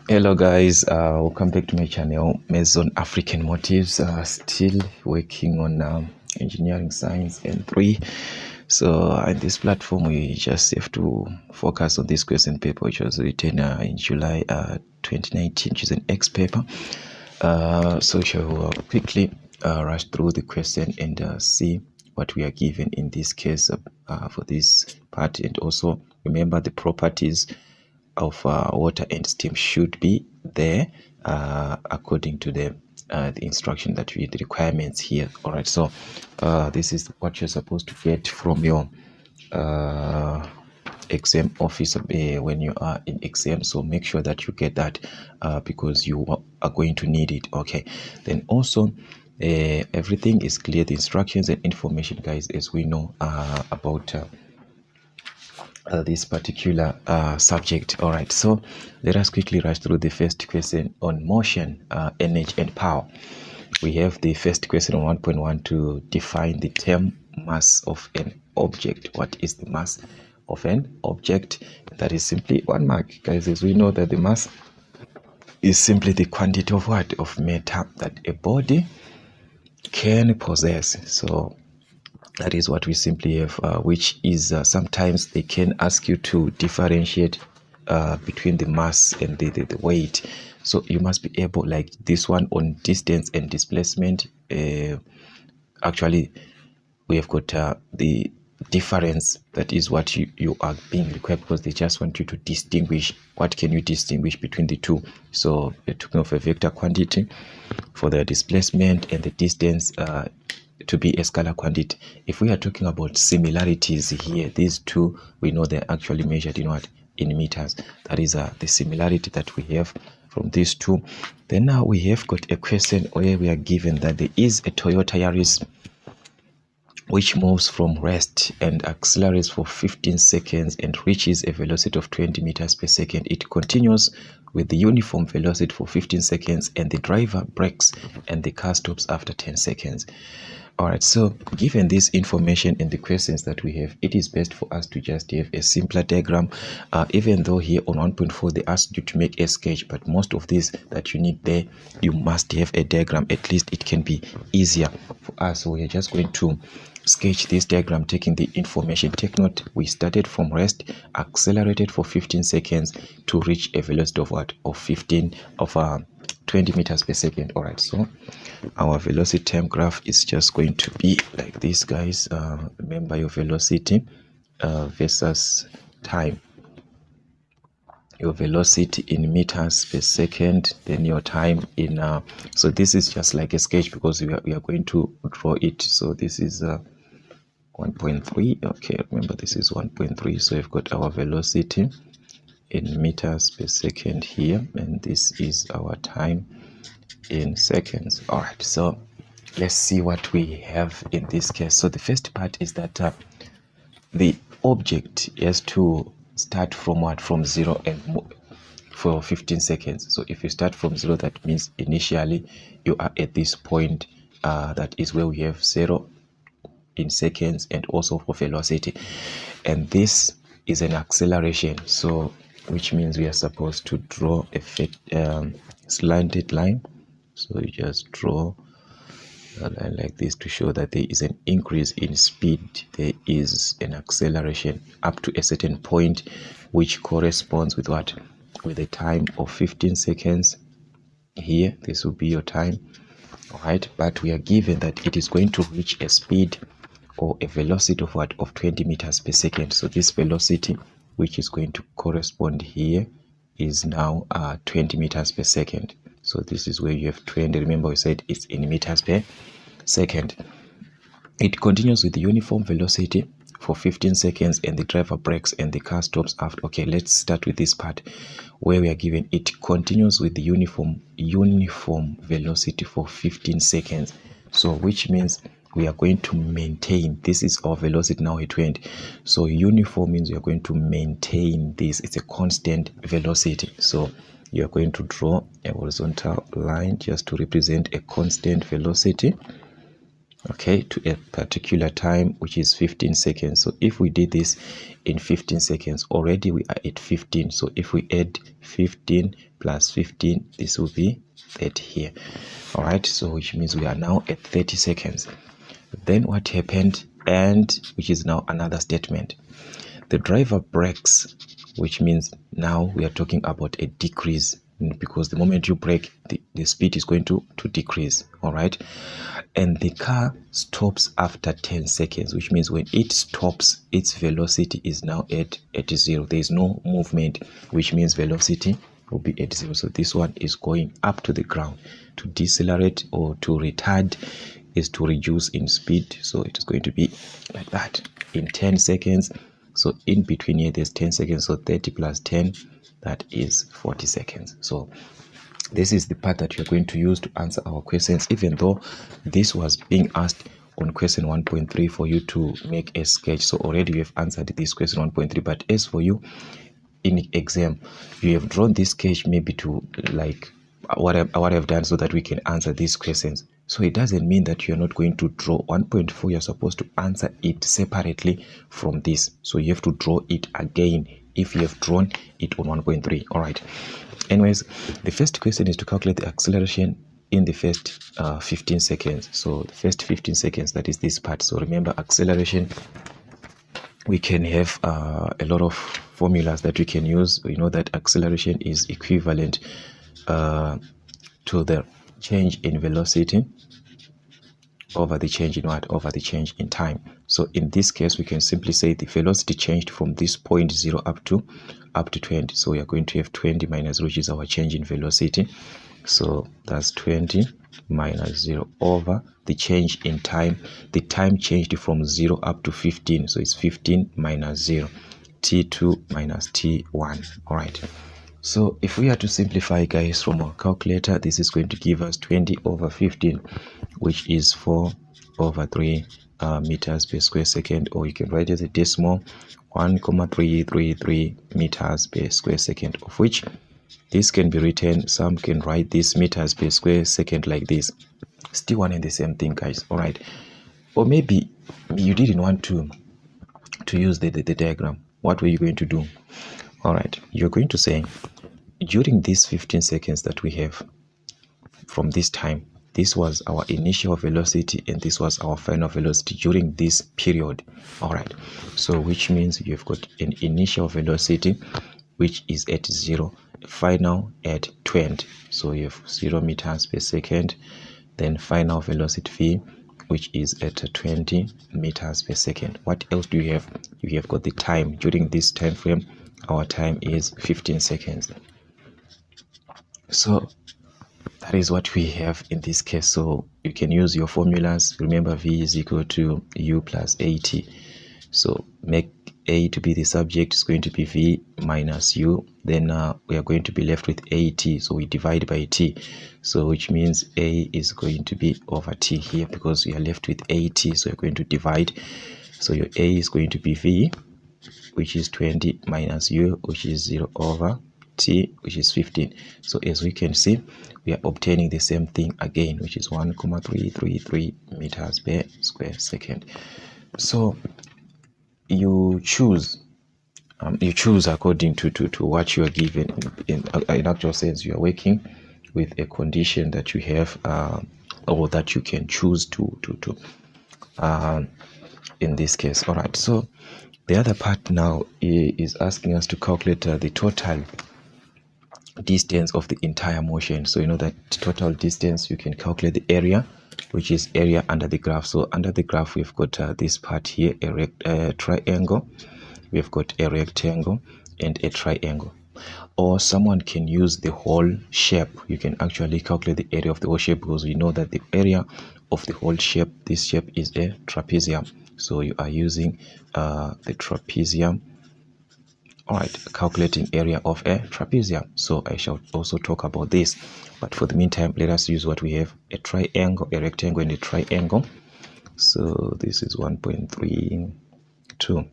Hello guys, welcome back to my channel, Mason African Motives. Still working on engineering science and 3. So in this platform we just have to focus on this question paper which was written in July 2019, which is an X paper. So shall quickly rush through the question and see what we are given in this case for this part, and also remember the properties of water and steam should be there according to the instruction that we the requirements here. All right, so this is what you're supposed to get from your exam officer when you are in exam, so make sure that you get that because you are going to need it. Okay, then also everything is clear, the instructions and information, guys, as we know about this particular subject. All right, so let us quickly rush through the first question on motion, energy and power. We have the first question on 1.1 to define the term mass of an object. What is the mass of an object? That is simply 1 mark, guys, as we know that the mass is simply the quantity of what, of matter that a body can possess. So that is what we simply have, which is sometimes they can ask you to differentiate between the mass and the weight. So you must be able, like this one on distance and displacement. Actually, we have got the difference. That is what you are being required, because they just want you to distinguish. What can you distinguish between the two? So you're talking of a vector quantity for the displacement and the distance to be a scalar quantity. If we are talking about similarities here, these two, we know they're actually measured in what? In meters. That is the similarity that we have from these two. Then now we have got a question where we are given that there is a Toyota Yaris which moves from rest and accelerates for 15 seconds and reaches a velocity of 20 meters per second. It continues with the uniform velocity for 15 seconds and the driver brakes and the car stops after 10 seconds. All right, so given this information and the questions that we have, it is best for us to just have a simpler diagram. Even though here on 1.4 they asked you to make a sketch, but most of these that you need there, you must have a diagram. At least it can be easier for us. So we are just going to sketch this diagram taking the information. Take note, we started from rest, accelerated for 15 seconds to reach a velocity of what? Of 20 meters per second. All right, so our velocity time graph is just going to be like this, guys. Remember your velocity versus time, your velocity in meters per second, then your time in so this is just like a sketch because we are going to draw it. So this is 1.3. okay, remember this is 1.3. so we've got our velocity in meters per second here, and this is our time in seconds. All right, so let's see what we have in this case. So the first part is that the object has to start from what? From 0 and for 15 seconds. So if you start from 0, that means initially you are at this point, that is where we have 0 in seconds and also for velocity, and this is an acceleration. So which means we are supposed to draw a slanted line. So you just draw a line like this to show that there is an increase in speed, there is an acceleration up to a certain point, which corresponds with what? With a time of 15 seconds. Here this will be your time. All right, but we are given that it is going to reach a speed or a velocity of what? Of 20 meters per second. So this velocity, which is going to correspond here, is now 20 meters per second. So this is where you have 20. Remember we said it's in meters per second. It continues with the uniform velocity for 15 seconds and the driver brakes and the car stops after. Okay, let's start with this part where we are given it continues with the uniform velocity for 15 seconds. So which means we are going to maintain, this is our velocity now at 20. So uniform means we are going to maintain this. It's a constant velocity. So you are going to draw a horizontal line just to represent a constant velocity. okay, to a particular time, which is 15 seconds. So if we did this in 15 seconds, already we are at 15. So if we add 15 plus 15, this will be 30 here. All right, so which means we are now at 30 seconds. Then what happened, and which is now another statement. The driver brakes, which means now we are talking about a decrease, because the moment you brake, the speed is going to decrease. All right, and the car stops after 10 seconds, which means when it stops, its velocity is now at 0. There is no movement, which means velocity will be at 0. So this one is going up to the ground. To decelerate or to retard is to reduce in speed, so it is going to be like that in 10 seconds. So in between here there's 10 seconds, so 30 plus 10, that is 40 seconds. So this is the part that you're going to use to answer our questions, even though this was being asked on question 1.3 for you to make a sketch. So already you have answered this question 1.3, but as for you in exam, you have drawn this sketch maybe to like what I've done so that we can answer these questions. So it doesn't mean that you're not going to draw 1.4. You're supposed to answer it separately from this. So you have to draw it again if you have drawn it on 1.3. All right. Anyways, the first question is to calculate the acceleration in the first 15 seconds. So the first 15 seconds, that is this part. So remember, acceleration, we can have a lot of formulas that we can use. We know that acceleration is equivalent to the change in velocity over the change in what? Over the change in time. So in this case, we can simply say the velocity changed from this point 0 up to 20. So we are going to have 20 minus, which is our change in velocity. So that's 20 minus 0 over the change in time. The time changed from 0 up to 15. So it's 15 minus 0. T2 minus T1. All right. So if we are to simplify, guys, from our calculator, this is going to give us 20 over 15, which is 4 over 3 meters per square second, or you can write it as a decimal, 1,333 meters per square second, of which this can be written, some can write this meters per square second like this. Still one and the same thing, guys. All right. Or maybe you didn't want to use the diagram. What were you going to do? All right, you're going to say, during these 15 seconds that we have from this time, this was our initial velocity and this was our final velocity during this period. All right, so which means you've got an initial velocity which is at 0, final at 20. So you have 0 meters per second, then final velocity v, which is at 20 meters per second. What else do you have? You have got the time. During this time frame, our time is 15 seconds. So that is what we have in this case. So you can use your formulas. Remember, v is equal to u plus at. So make a to be the subject, is going to be v minus u. Then we are going to be left with at. So we divide by t. So which means a is going to be over t here, because we are left with at. So you're going to divide. So your a is going to be v, which is 20, minus u, which is 0 over t, which is 15. So as we can see, we are obtaining the same thing again, which is 1,333 meters per square second. So you choose according to what you are given. In actual sense, you are working with a condition that you have, or that you can choose to in this case. All right, so the other part now is asking us to calculate the total distance of the entire motion. So you know that total distance, you can calculate the area, which is area under the graph. So under the graph, we've got this part here, a triangle. We've got a rectangle and a triangle. Or someone can use the whole shape. You can actually calculate the area of the whole shape, because we know that the area of the whole shape, this shape is a trapezium. So you are using the trapezium. All right, calculating area of a trapezium. So I shall also talk about this, but for the meantime, let us use what we have: a triangle, a rectangle, and a triangle. So this is 1.32.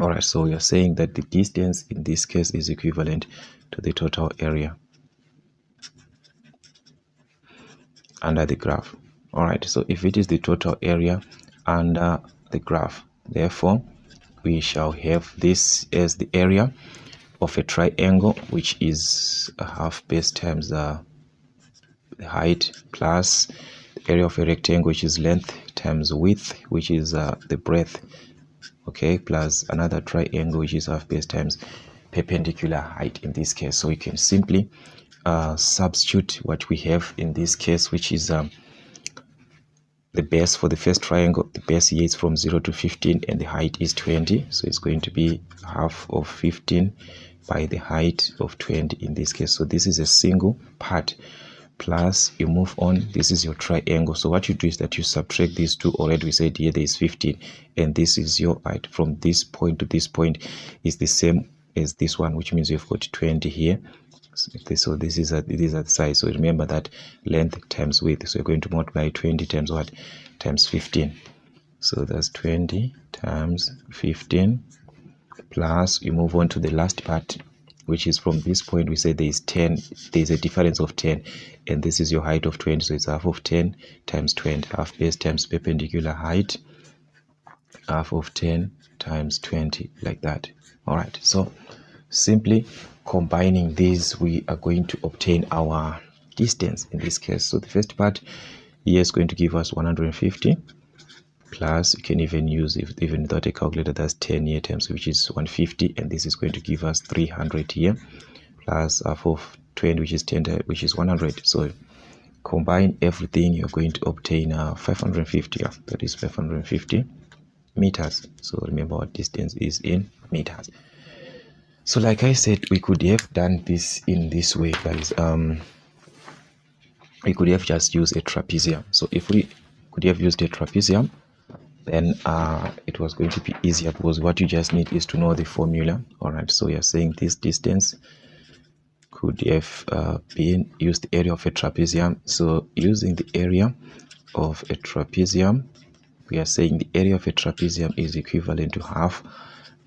All right, so we are saying that the distance in this case is equivalent to the total area under the graph. All right, so if it is the total area under the graph, therefore we shall have this as the area of a triangle, which is a half base times the height, plus the area of a rectangle, which is length times width, which is the breadth, okay, plus another triangle, which is half base times perpendicular height in this case. So we can simply substitute what we have in this case, which is the base for the first triangle. The base here is from 0 to 15 and the height is 20, so it's going to be half of 15 by the height of 20 in this case. So this is a single part, plus you move on, this is your triangle. So what you do is that you subtract these two. Already we said here there is 15 and this is your height from this point to this point is the same as this one, which means you've got 20 here. So this is at the size. So remember that length times width, so you're going to multiply 20 times what? Times 15. So that's 20 times 15, plus you move on to the last part, which is from this point. We say there is 10, there is a difference of 10, and this is your height of 20, so it's half of 10 times 20, half base times perpendicular height, half of 10 times 20, like that. All right, so simply combining these, we are going to obtain our distance in this case. So the first part here is going to give us 150, plus you can even use, if even without a calculator, that's 10 here times, which is 150, and this is going to give us 300 here, plus half of 20, which is 10, which is 100. So combine everything, you're going to obtain 550. Yeah, that is 550 meters. So remember what distance is in meters. So like I said, we could have done this in this way, guys. We could have just used a trapezium. So if we could have used a trapezium, then it was going to be easier, because what you just need is to know the formula. All right, so we are saying this distance could have been used the area of a trapezium. So using the area of a trapezium, we are saying the area of a trapezium is equivalent to half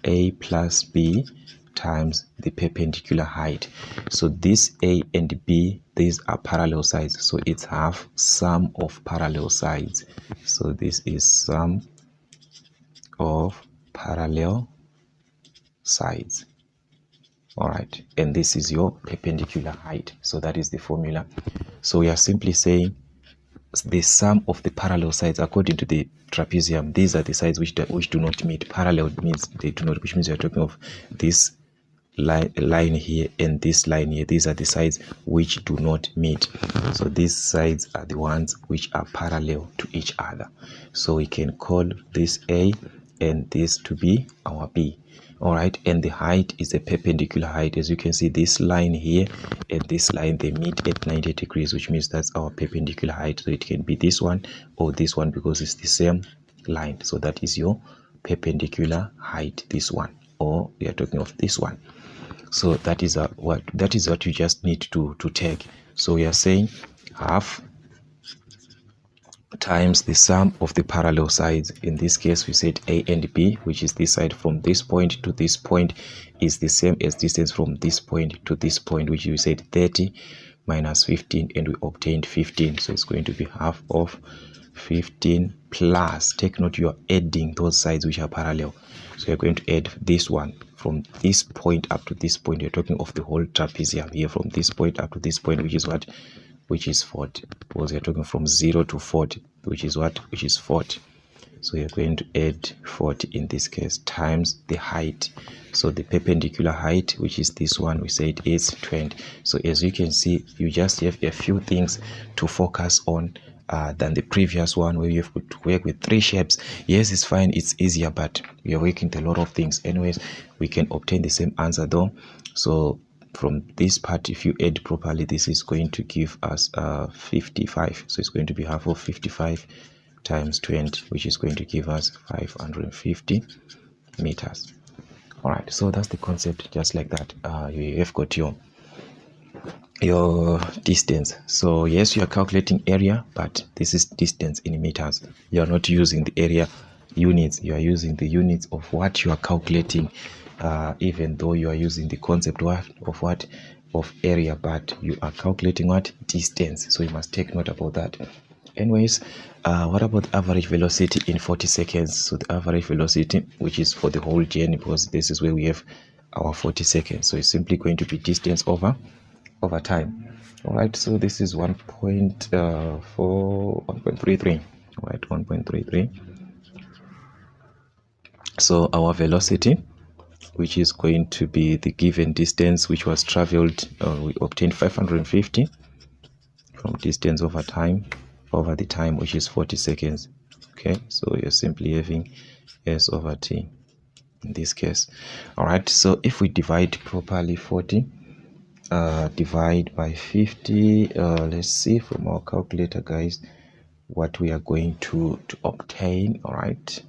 a plus b times the perpendicular height. So this a and b, these are parallel sides, so it's half sum of parallel sides. So this is sum of parallel sides. All right, and this is your perpendicular height. So that is the formula. So we are simply saying the sum of the parallel sides according to the trapezium. These are the sides which do not meet. Parallel means they do not, which means you're talking of this line here and this line here. These are the sides which do not meet. So these sides are the ones which are parallel to each other. So we can call this A and this to be our B. All right, and the height is a perpendicular height. As you can see, this line here and this line, they meet at 90 degrees, which means that's our perpendicular height. So it can be this one or this one, because it's the same line. So that is your perpendicular height, this one, or we are talking of this one. So that is what you just need to take. So we are saying half times the sum of the parallel sides. In this case, we said A and B, which is this side from this point to this point, is the same as distance from this point to this point, which we said 30 minus 15, and we obtained 15. So it's going to be half of 15 plus, take note, you are adding those sides which are parallel. So you're going to add this one from this point up to this point. You're talking of the whole trapezium here, from this point up to this point, which is what? Which is 40, because you're talking from 0 to 40, which is what? Which is 40. So you're going to add 40 in this case, times the height. So the perpendicular height, which is this one, we said is 20. So as you can see, you just have a few things to focus on than the previous one, where you have to work with 3 shapes. Yes, it's fine, it's easier, but we are working with a lot of things. Anyways, we can obtain the same answer though. So from this part, if you add properly, this is going to give us 55. So it's going to be half of 55 times 20, which is going to give us 550 meters. All right, so that's the concept. Just like that, you have got your distance. So yes, you are calculating area, but this is distance in meters. You are not using the area units, you are using the units of what you are calculating. Even though you are using the concept of area, but you are calculating what? Distance. So you must take note about that. Anyways, what about average velocity in 40 seconds? So the average velocity, which is for the whole journey, because this is where we have our 40 seconds, so it's simply going to be distance over time. All right, so this is 1.33. All right, 1.33. So our velocity, which is going to be the given distance which was traveled, we obtained 550 from distance over time, over the time, which is 40 seconds. Okay, so you're simply having S over T in this case. All right, so if we divide properly 40, divide by 50, let's see from our calculator, guys, what we are going to obtain. All right,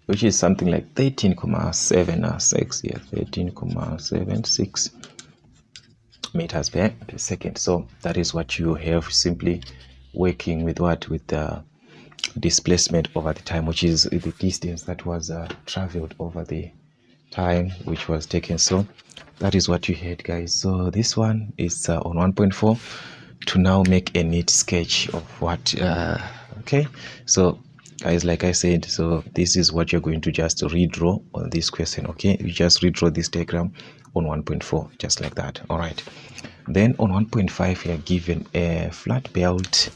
which is something like 13.76 here, 13.76 meters per second. So that is what you have, simply working with what, with the displacement over the time, which is the distance that was traveled over the time which was taken. So that is what you had, guys. So this one is on 1.4 to now make a neat sketch of what okay, so guys, like I said, so this is what you're going to just redraw on this question. Okay, you just redraw this diagram on 1.4 just like that. All right, then on 1.5 you are given a flat belt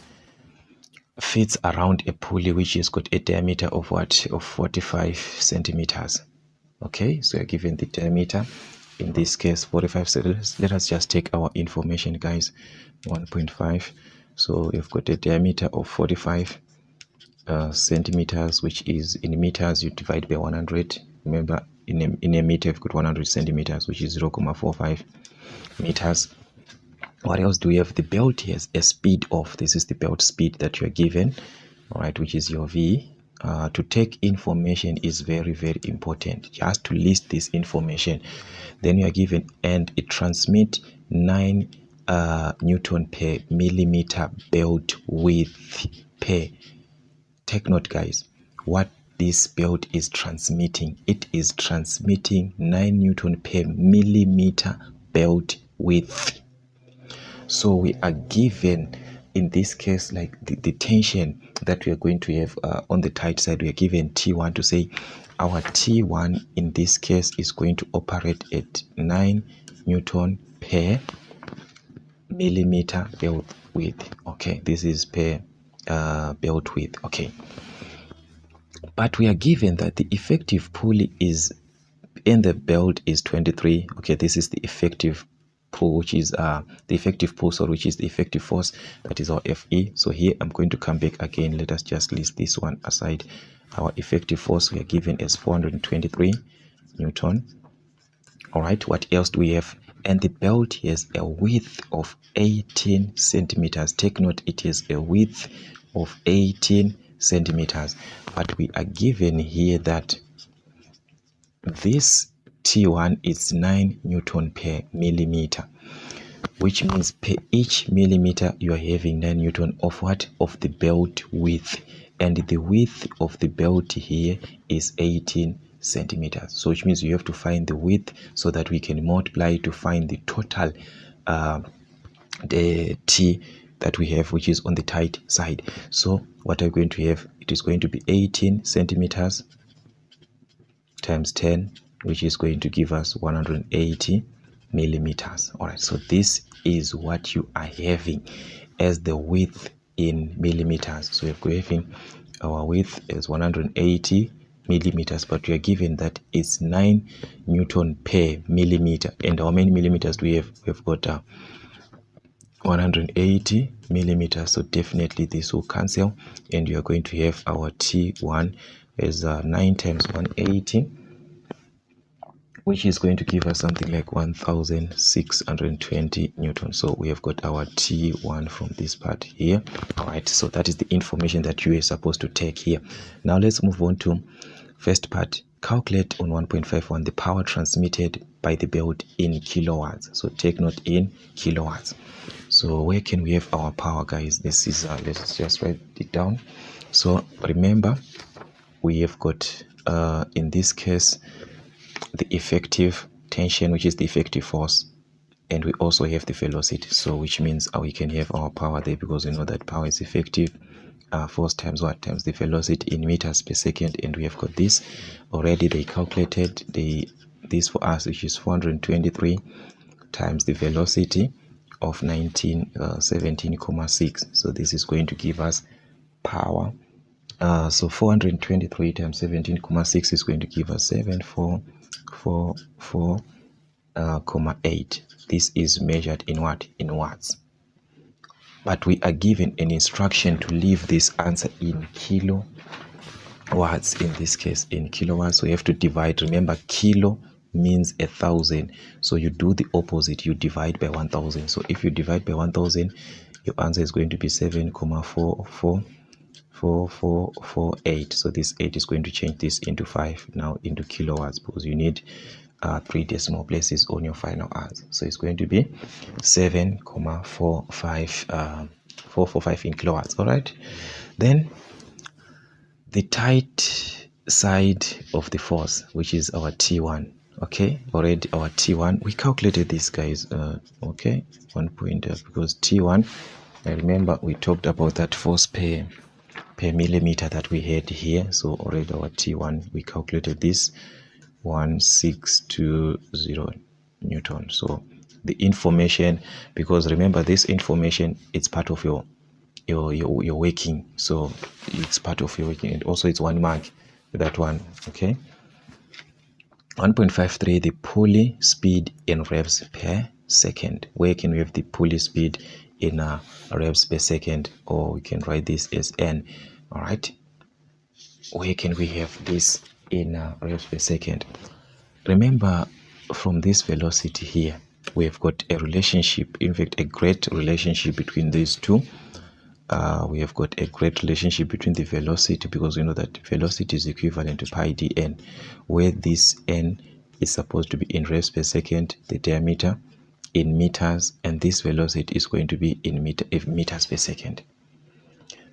fits around a pulley which has got a diameter of what, of 45 centimeters. Okay, so you're given the diameter, in this case 45 centimeters. Let us just take our information, guys. 1.5, so you've got a diameter of 45 centimeters, which is in meters, you divide by 100. Remember, in a meter you've got 100 centimeters, which is 0.45 meters. What else do we have? The belt has a speed of, this is the belt speed that you are given, all right, which is your V. To take information is very, very important, just to list this information. Then you are given, and it transmits 9 Newton per millimeter belt width per. Take note, guys, what this belt is transmitting. It is transmitting 9 Newton per millimeter belt width. So we are given, in this case, like the tension that we are going to have on the tight side, we are given T1 to say our T1 in this case is going to operate at 9 Newton per millimeter belt width. Okay, this is per belt width. Okay, but we are given that the effective pulley is in the belt is 23. Okay, this is the effective pull, which is the effective pull, so which is the effective force, that is our Fe. So here I'm going to come back again. Let us just list this one aside. Our effective force we are given as 423 Newton. All right, what else do we have? And the belt has a width of 18 centimeters. Take note, it has a width of 18 centimeters, but we are given here that this T1 is 9 Newton per millimeter, which means per each millimeter you are having 9 Newton of what? Of the belt width, and the width of the belt here is 18 centimeters. So which means you have to find the width so that we can multiply to find the total the T that we have, which is on the tight side. So what are we going to have? It is going to be 18 centimeters times 10, which is going to give us 180 millimeters. All right, so this is what you are having as the width in millimeters. So we're having our width is 180 millimeters, but we are given that it's 9 Newton per millimeter. And how many millimeters do we have? We've got 180 millimeters, so definitely this will cancel, and you are going to have our T1 as 9 times 180, which is going to give us something like 1620 Newton. So we have got our T1 from this part here. All right, so that is the information that you are supposed to take here. Now let's move on to first part. Calculate on 1.51 the power transmitted by the belt in kilowatts. So take note, in kilowatts. So where can we have our power, guys? This is let's just write it down. So remember, we have got in this case the effective tension, which is the effective force, and we also have the velocity, so which means we can have our power there, because we know that power is effective force times what? Times the velocity in meters per second. And we have got this already. They calculated this for us, which is 423 times the velocity of 17.6. So this is going to give us power. So 423 times 17.6 is going to give us 7444,8. This is measured in what? In watts. But we are given an instruction to leave this answer in kilowatts, in this case in kilowatts. So you have to divide. Remember, kilo means 1,000, so you do the opposite, you divide by 1,000. So if you divide by 1,000, your answer is going to be 7,44448. So this 8 is going to change this into 5 now into kilowatts, because you need 3 decimal places on your final answer. So it's going to be 7,445 in kilowatts. All right, then the tight side of the force, which is our T1. Okay, already our T1, we calculated this, guys. Okay, 1 point, because T1, I remember we talked about that force per millimeter that we had here. So already our T1, we calculated this 1620 Newton. So the information, because remember this information, it's part of your working, so it's part of your working, and also it's 1 mark, that one. Okay, 1.53, the pulley speed in revs per second. Where can we have the pulley speed in revs per second? Or we can write this as n. All right, where can we have this in revs per second? Remember, from this velocity here, we have got a relationship, in fact a great relationship between these two. We have got a great relationship between the velocity, because we know that velocity is equivalent to pi dn, where this n is supposed to be in revs per second, the diameter in meters, and this velocity is going to be in meters per second.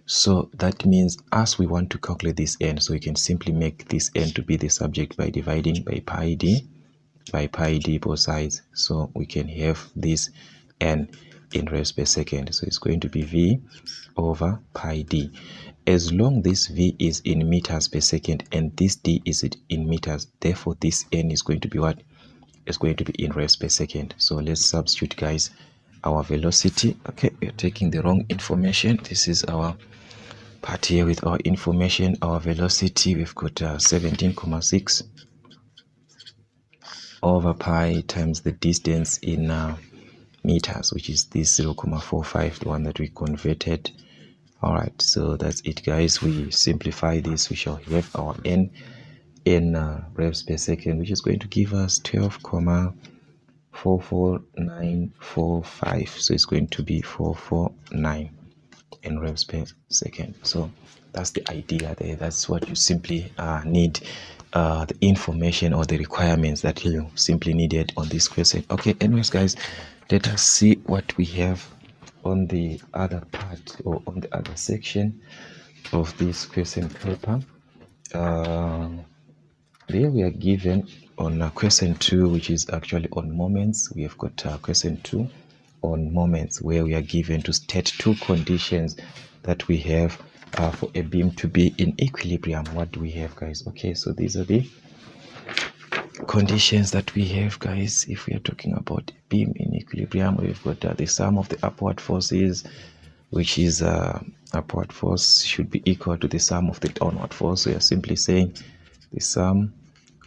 So that means, as we want to calculate this n, so we can simply make this n to be the subject by dividing by pi d both sides. So we can have this n in revs per second. So it's going to be v over pi d. As long this v is in meters per second and this d is in meters, therefore this n is going to be what? It's going to be in revs per second. So let's substitute, guys, our velocity. Okay, we're taking the wrong information. This is our part here with our information. Our velocity, we've got 17.6 over pi times the distance in meters, which is this 0.45, the one that we converted. All right, so that's it, guys. We simplify this, we shall have our n in revs per second, which is going to give us 12,44945. So it's going to be 449 in revs per second. So that's the idea there. That's what you simply need, the information or the requirements that you simply needed on this question. Okay, anyways, guys, let us see what we have on the other part, or on the other section of this question paper. There we are given on question 2, which is actually on moments. We have got question 2 on moments, where we are given to state 2 conditions that we have for a beam to be in equilibrium. What do we have, guys? Okay, so these are the conditions that we have, guys. If we are talking about a beam in equilibrium, we've got the sum of the upward forces, which is upward force should be equal to the sum of the downward force. So we are simply saying the sum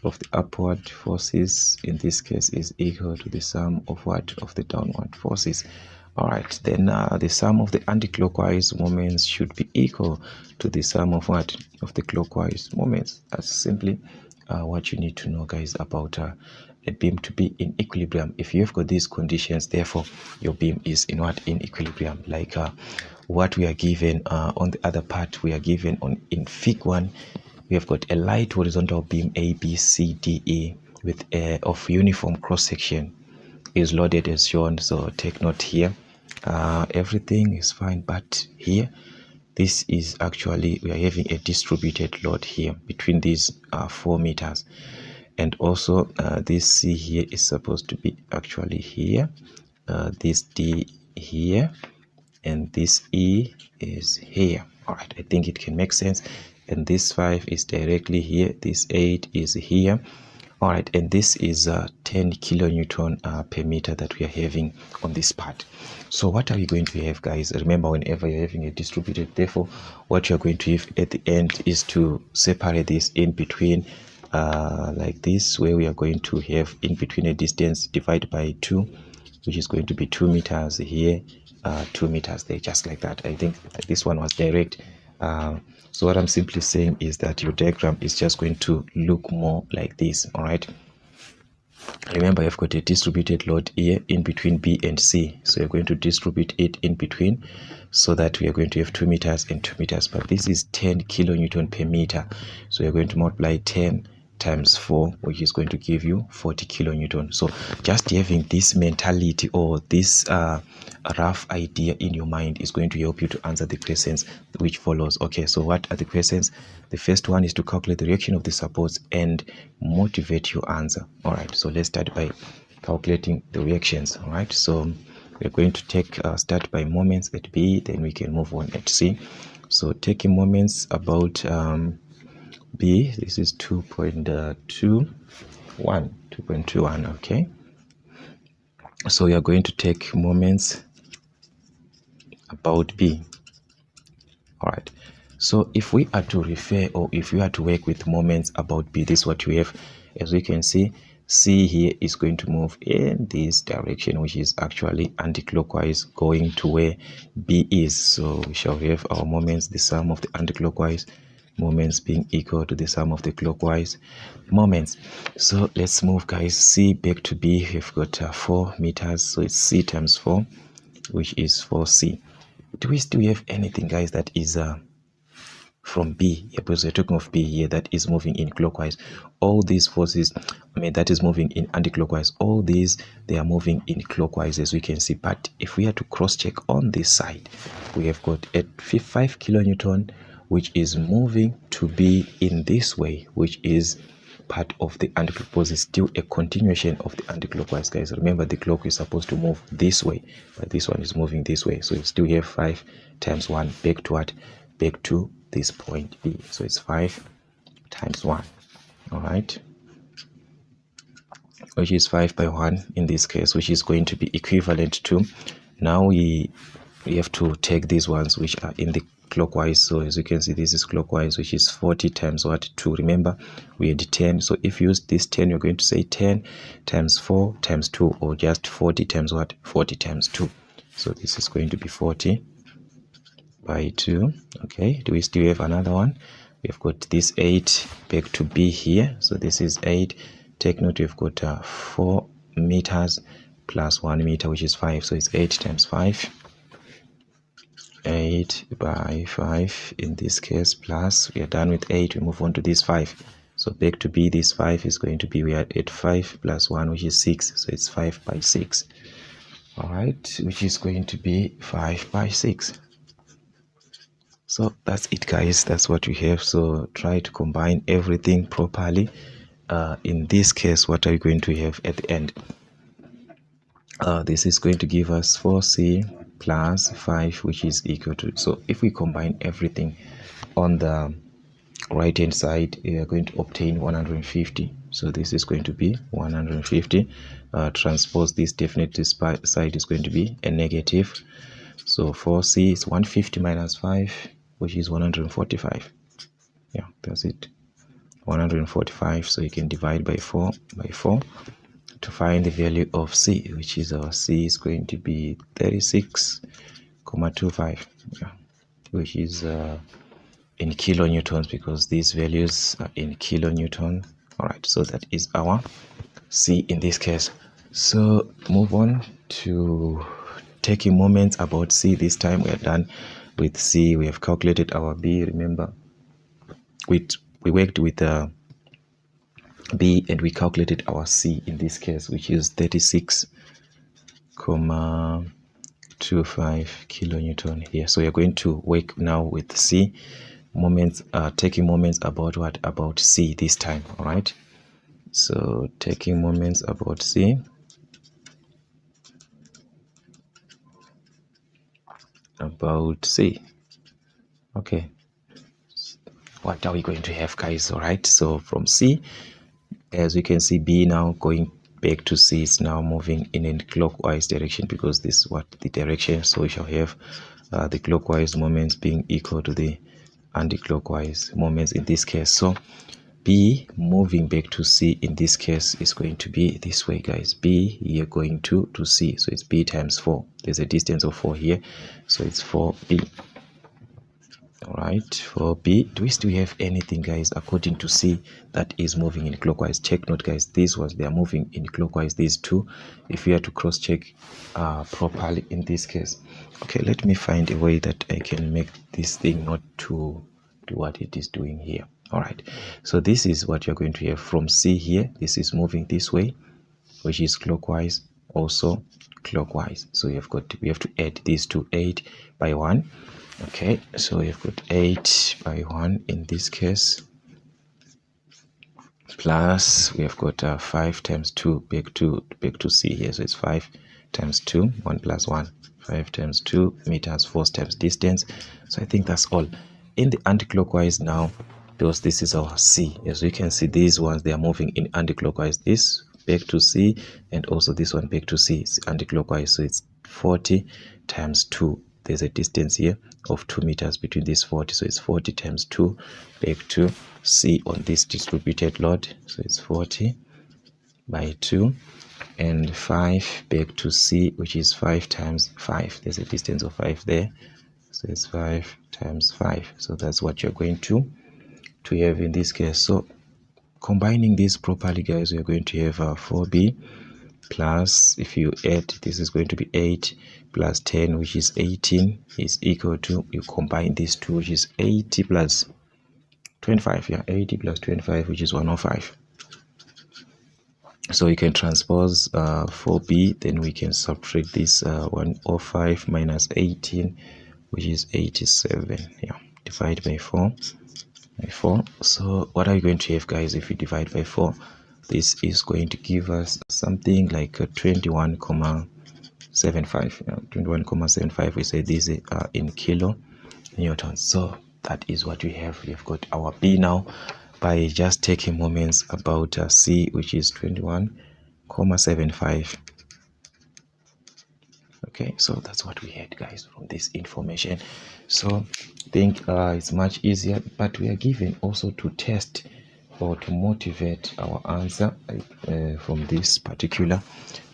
of the upward forces in this case is equal to the sum of what? Of the downward forces. All right, then the sum of the anti-clockwise moments should be equal to the sum of what? Of the clockwise moments. That's simply what you need to know, guys, about a beam to be in equilibrium. If you've got these conditions, therefore your beam is in what? In equilibrium. Like what we are given on the other part, we are given in fig 1. We have got a light horizontal beam A, B, C, D, E with of uniform cross section is loaded as shown. So take note here, everything is fine, but here this is actually, we are having a distributed load here between these 4 meters, and also this C here is supposed to be actually here, this D here, and this E is here. All right, I think it can make sense. And this 5 is directly here, this 8 is here. All right, and this is 10 kilonewton per meter that we are having on this part. So what are we going to have, guys? Remember, whenever you're having a distributed, therefore what you're going to have at the end is to separate this in between like this, where we are going to have in between a distance divided by 2, which is going to be 2 meters here, 2 meters there, just like that. I think this one was direct. So what I'm simply saying is that your diagram is just going to look more like this. All right, remember, I've got a distributed load here in between B and C, so you're going to distribute it in between so that we are going to have 2 meters and 2 meters, but this is 10 kilonewton per meter, so you're going to multiply 10 times 4, which is going to give you 40 kilonewton. So just having this mentality or this rough idea in your mind is going to help you to answer the questions which follows. Okay, so what are the questions? The first one is to calculate the reaction of the supports and motivate your answer. All right, so let's start by calculating the reactions. All right, so we're going to take start by moments at B, then we can move on at C. So taking moments about B, this is 2.21. Okay, so we are going to take moments about B. All right, so if we are to refer, or if we are to work with moments about B, this is what we have. As we can see, C here is going to move in this direction, which is actually anti-clockwise, going to where B is. So we shall have our moments, the sum of the anti-clockwise moments being equal to the sum of the clockwise moments. So let's move, guys. C back to B, we've got 4 meters, so it's C times 4, which is 4C. Do we still have anything, guys, that is from B? Yeah, because we're talking of B here, that is moving in clockwise. All these forces, I mean, that is moving in anti-clockwise, all these, they are moving in clockwise, as we can see. But if we are to cross-check on this side, we have got at 5 kilonewton, which is moving to be in this way, which is part of the anti-clockwise. Is still a continuation of the anti-clockwise, guys. Remember, the clock is supposed to move this way, but this one is moving this way. So you still have 5 times 1 back to what? Back to this point B. So it's 5 times 1. All right, which is 5 by 1 in this case, which is going to be equivalent to, now we have to take these ones which are in the clockwise. So as you can see, this is clockwise, which is 40 times what? 2. Remember, we had 10, so if you use this 10, you're going to say 10 times 4 times 2, or just 40 times what? 40 times 2. So this is going to be 40 by 2. Okay, do we still have another one? We've got this 8 back to B here, so this is 8. Take note, we've got 4 meters plus 1 meter, which is 5, so it's 8 times 5. 8 by 5 in this case, plus we are done with 8, we move on to this 5. So back to B, this 5 is going to be, we are at 5 plus 1, which is 6, so it's 5 by 6. All right, which is going to be 5 by 6. So that's it, guys, that's what we have. So try to combine everything properly. In this case, what are you going to have at the end? This is going to give us 4C plus 5, which is equal to, so if we combine everything on the right hand side, we are going to obtain 150. So this is going to be 150. Transpose this, definitely side is going to be a negative. So 4C is 150 minus 5, which is 145. Yeah, that's it, 145. So you can divide by 4 to find the value of C, which is our C is going to be 36.25, yeah, which is in kilonewtons, because these values are in kilonewton. All right, so that is our C in this case. So move on to taking moments about C. This time we are done with C. We have calculated our B. Remember, we worked with B and we calculated our C in this case, which is 36.25 kilonewton here. So you're going to work now with C. Moments, taking moments about what? About C this time. All right, So taking moments about C. About C. Okay, what are we going to have, guys? All right, so from C, as we can see, B now going back to C is now moving in a clockwise direction, because this is what the direction. So we shall have the clockwise moments being equal to the anti-clockwise moments in this case. So B moving back to C in this case is going to be this way, guys. B here going to C, so it's B times 4. There's a distance of 4 here, so it's 4B. All right, for B, do we still have anything, guys, according to C that is moving in clockwise? Check note, guys, these ones, they are moving in clockwise, these two, if we are to cross check properly in this case. Okay, let me find a way that I can make this thing not to do what it is doing here. All right, so this is what you're going to have from C here. This is moving this way, which is clockwise, also clockwise. So we have to add these two, 8 by 1. Okay, so we've got 8 by 1 in this case, plus we have got 5 times 2 back to C here. So it's 5 times 2, 1 plus 1, 5 times 2 meters, force times distance. So I think that's all. In the anti-clockwise now, because this is our C, as you can see, these ones, they are moving in anti-clockwise. This back to C, and also this one back to C, it's anti-clockwise. So it's 40 times 2. There's a distance here of 2 meters between these 40, so it's 40 times 2 back to C on this distributed load. So it's 40 by 2, and 5 back to C, which is 5 times 5. There's a distance of 5 there, so it's 5 times 5. So that's what you're going to have in this case. So combining this properly, guys, we're going to have 4B plus, if you add, this is going to be 8 plus 10, which is 18, is equal to, you combine these two, which is 80 plus 25. Yeah, 80 plus 25, which is 105. So you can transpose 4B, then we can subtract this 105 minus 18, which is 87. Yeah, divide by 4. So what are you going to have, guys, if you divide by 4? This is going to give us something like 21,75. 21,75. We say this in kilo newtons. So that is what we have. We've got our B now by just taking moments about C, which is 21,75. Okay, so that's what we had, guys, from this information. So I think it's much easier, but we are given also to test or to motivate our answer from this particular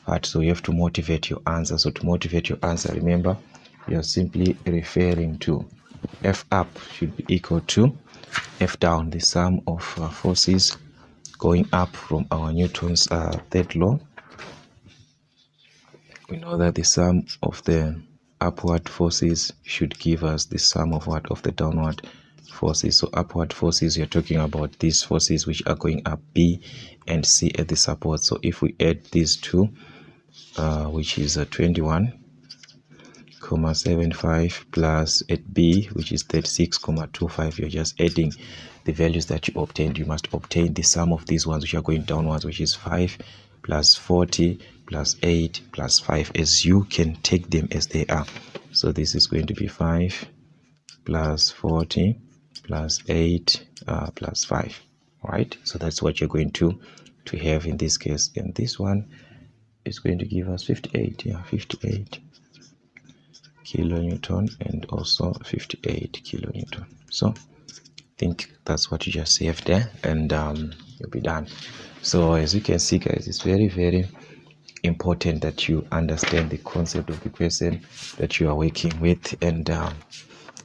part. So you have to motivate your answer. So to motivate your answer, remember, you're simply referring to F up should be equal to F down, the sum of forces going up from our Newton's third law. We know that the sum of the upward forces should give us the sum of what? Of the downward forces. So upward forces, you're talking about these forces which are going up, B and C at the support. So if we add these two, which is 21,75 plus at B, which is 36,25, you're just adding the values that you obtained. You must obtain the sum of these ones which are going downwards, which is 5 plus 40 plus 8 plus 5, as you can take them as they are. So this is going to be 5 plus 40 plus 8 plus 5. All right, so that's what you're going to have in this case. And this one is going to give us 58. Yeah, 58 kilonewton and also 58 kilonewton. So I think that's what you just saved there, and you'll be done. So as you can see, guys, it's very, very important that you understand the concept of the question that you are working with, and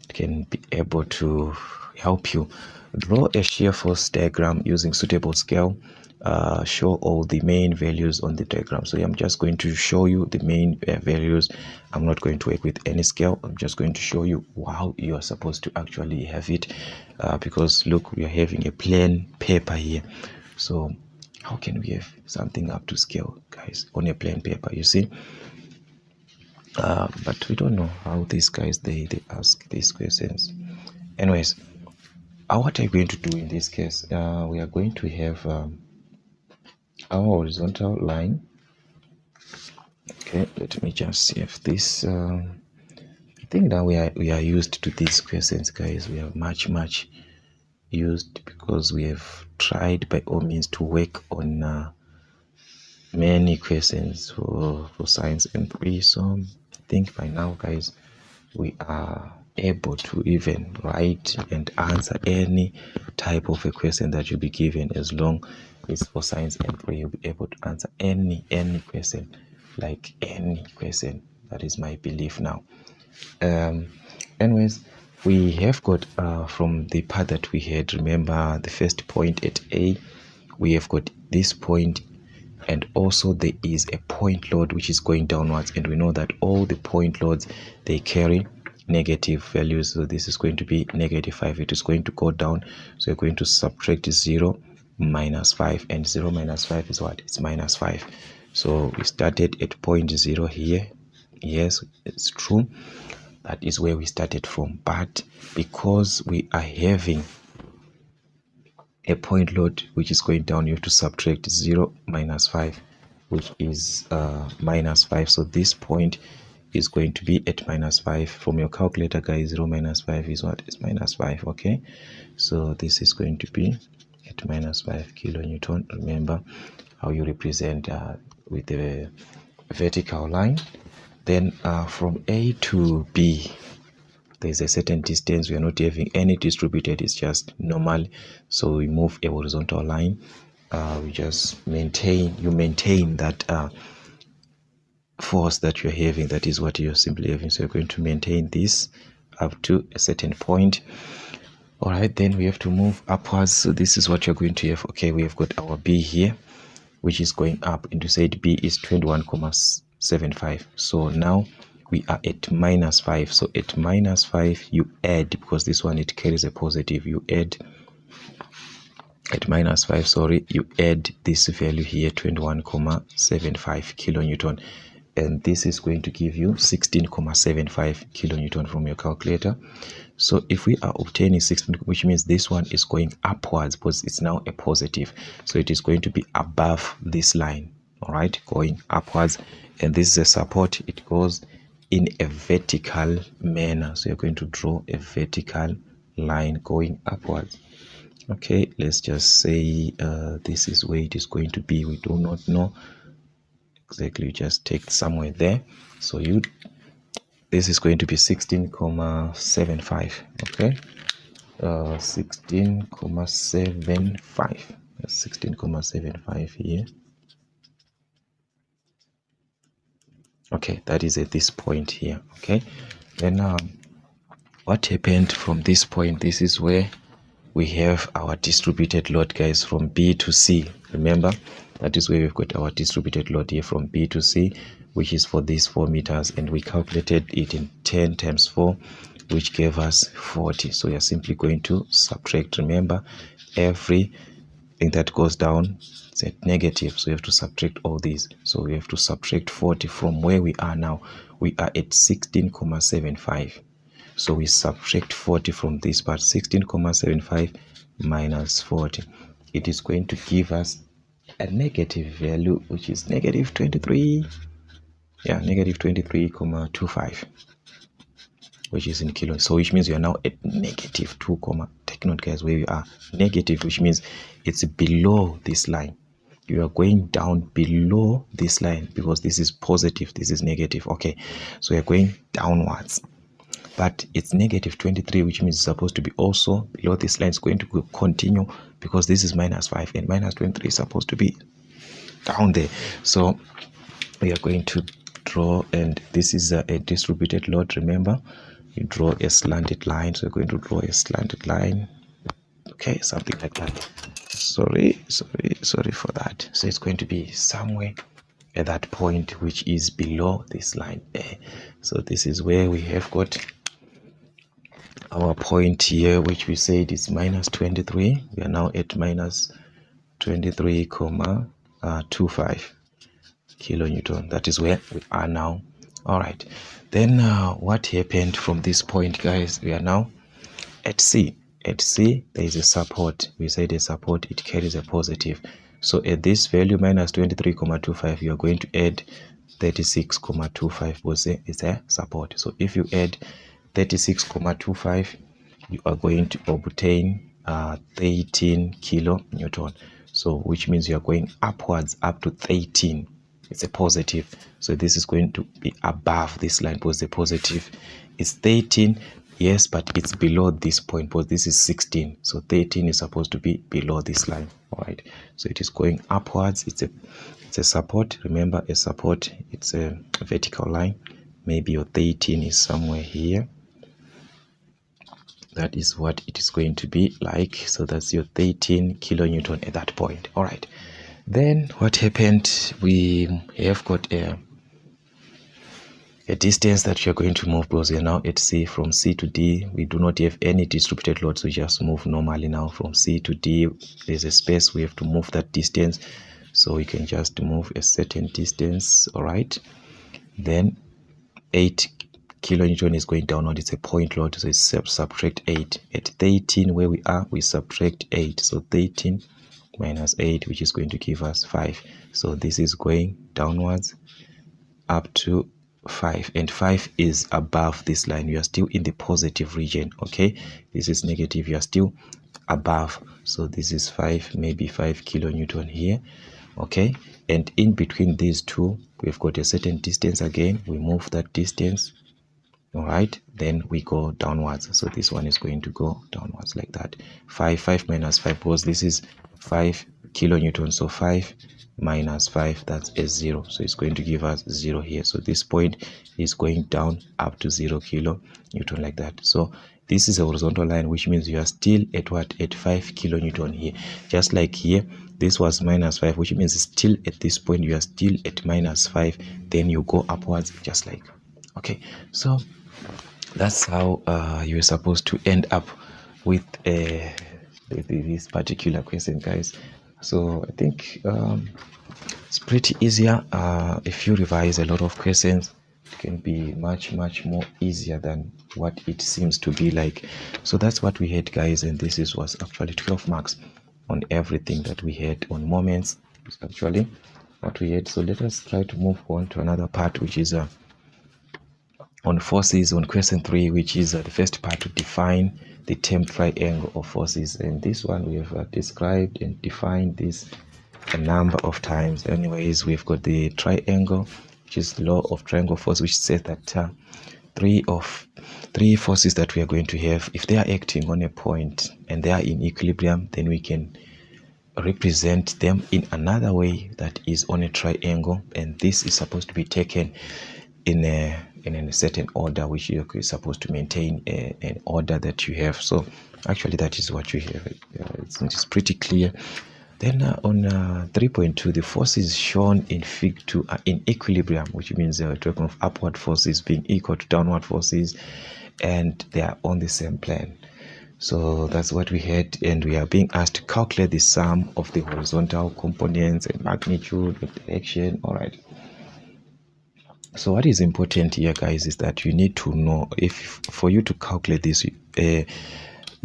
can be able to help you draw a shear force diagram using suitable scale. Show all the main values on the diagram. So I'm just going to show you the main values. I'm not going to work with any scale. I'm just going to show you how you are supposed to actually have it, because look, we are having a plain paper here. So how can we have something up to scale, guys, on a plain paper, you see? But we don't know how these guys they ask these questions. Anyways, what are you going to do in this case? We are going to have our horizontal line. Okay, let me just save this. I think that we are used to these questions, guys. We are much used, because we have tried by all means to work on many questions for science M3. So I think by now, guys, we are able to even write and answer any type of a question that you'll be given. As long as for science M3, you'll be able to answer any question, like any question. That is my belief now. Anyways, we have got from the part that we had, remember the first point at A, we have got this point, and also there is a point load which is going downwards, and we know that all the point loads, they carry negative values. So this is going to be -5. It is going to go down, so you're going to subtract 0 minus 5, and 0 minus 5 is what? It's -5. So we started at point 0 here. Yes, it's true, that is where we started from, but because we are having a point load which is going down, you have to subtract 0 minus 5, which is -5. So this point is going to be at -5. From your calculator, guys, 0 minus 5 is what? Is -5. Okay, so this is going to be at -5 kilonewton. Remember how you represent with the vertical line. Then from A to B, there's a certain distance. We are not having any distributed, it's just normal. So we move a horizontal line. We just maintain that force that you're having. That is what you're simply having. So you're going to maintain this up to a certain point. All right, then we have to move upwards. So this is what you're going to have. Okay, we have got our B here, which is going up, and you said B is 21,75. So now we are at -5. So at -5 you add, because this one it carries a positive, you add at -5, sorry, you add this value here, 21,75 kilonewton, and this is going to give you 16,75 kilonewton from your calculator. So if we are obtaining 16, which means this one is going upwards because it's now a positive, so it is going to be above this line. All right, going upwards, and this is a support. It goes in a vertical manner, so you're going to draw a vertical line going upwards. Okay, let's just say this is where it is going to be. We do not know exactly, just take somewhere there. So this is going to be 16,75. okay, 16,75. 16,75 here. Okay, that is at this point here. Okay, then what happened from this point? This is where we have our distributed load, guys, from B to C. Remember, that is where we've got our distributed load here from B to C, which is for these 4 meters, and we calculated it in 10 times 4, which gave us 40. So we are simply going to subtract. Remember, everything that goes down is at negative, so we have to subtract all these. So we have to subtract 40 from where we are now. We are at 16,75. So we subtract 40 from this part. 16,75 minus 40. It is going to give us a negative value, which is -23. Yeah, -23,25, which is in kilos. So which means you are now at -2, take note, guys, where we are negative, which means it's below this line. You are going down below this line, because this is positive, this is negative. Okay, so you're going downwards, but it's -23, which means it's supposed to be also below this line. It's going to continue, because this is -5, and -23 is supposed to be down there. So we are going to draw, and this is a distributed load. Remember, you draw a slanted line, so we're going to draw a slanted line. Okay, something like that. Sorry for that. So it's going to be somewhere at that point, which is below this line there. So this is where we have got our point here, which we said is -23. We are now at -23,25 kilonewton. That is where we are now. All right, then what happened from this point, guys? We are now at C. At C, there is a support. We said a support, it carries a positive, So at this value minus 23.25, you are going to add 36.25 because it's a support. So if you add 36.25, you are going to obtain 13 kilonewton. So which means you are going upwards up to 13. It's a positive. So this is going to be above this line because the positive is 13. Yes, but it's below this point because this is 16. So 13 is supposed to be below this line. All right. So it is going upwards. It's a support. Remember, a support, it's a vertical line. Maybe your 13 is somewhere here. That is what it is going to be like. So that's your 13 kilonewton at that point. All right. Then what happened? We have got a distance that we are going to move because we are now at C. From C to D, we do not have any distributed loads. We just move normally now from C to D. There's a space. We have to move that distance. So we can just move a certain distance. All right. Then 8 kilonewton is going downward. It's a point load. So it's subtract 8. At 13 where we are, we subtract 8. So 13 minus 8, which is going to give us 5. So this is going downwards up to 5, and 5 is above this line. You are still in the positive region. Okay, this is negative, you are still above. So this is 5, maybe 5 kilonewton here. Okay, and in between these two, we've got a certain distance. Again, we move that distance. All right, then we go downwards. So this one is going to go downwards like that. 5 minus 5, because this is 5 kilonewton. So 5 minus 5, that's a 0. So it's going to give us 0 here. So this point is going down up to 0 kilonewton like that. So this is a horizontal line, which means you are still at what? At 5 kilonewton here. Just like here, this was minus 5, which means still at this point you are still at minus 5. Then you go upwards just like. Okay, so that's how you're supposed to end up with this particular question, guys. So I think it's pretty easier. If you revise a lot of questions, it can be much more easier than what it seems to be like. So that's what we had, guys, and this was actually 12 marks on everything that we had on moments. It's actually what we had. So let us try to move on to another part, which is on forces, on question 3, which is the first part, to define the term triangle of forces. And this one we have described and defined this a number of times. Anyways, we've got the triangle, which is the law of triangle force, which says that three forces that we are going to have, if they are acting on a point and they are in equilibrium, then we can represent them in another way that is on a triangle, and this is supposed to be taken in a certain order, which you're supposed to maintain an order that you have. So actually that is what you have. It's pretty clear. Then on 3.2, the forces shown in Fig 2 are in equilibrium, which means we're talking of upward forces being equal to downward forces, and they are on the same plane. So that's what we had, and we are being asked to calculate the sum of the horizontal components and magnitude and direction. All right. So what is important here, guys, is that you need to know, if for you to calculate this, the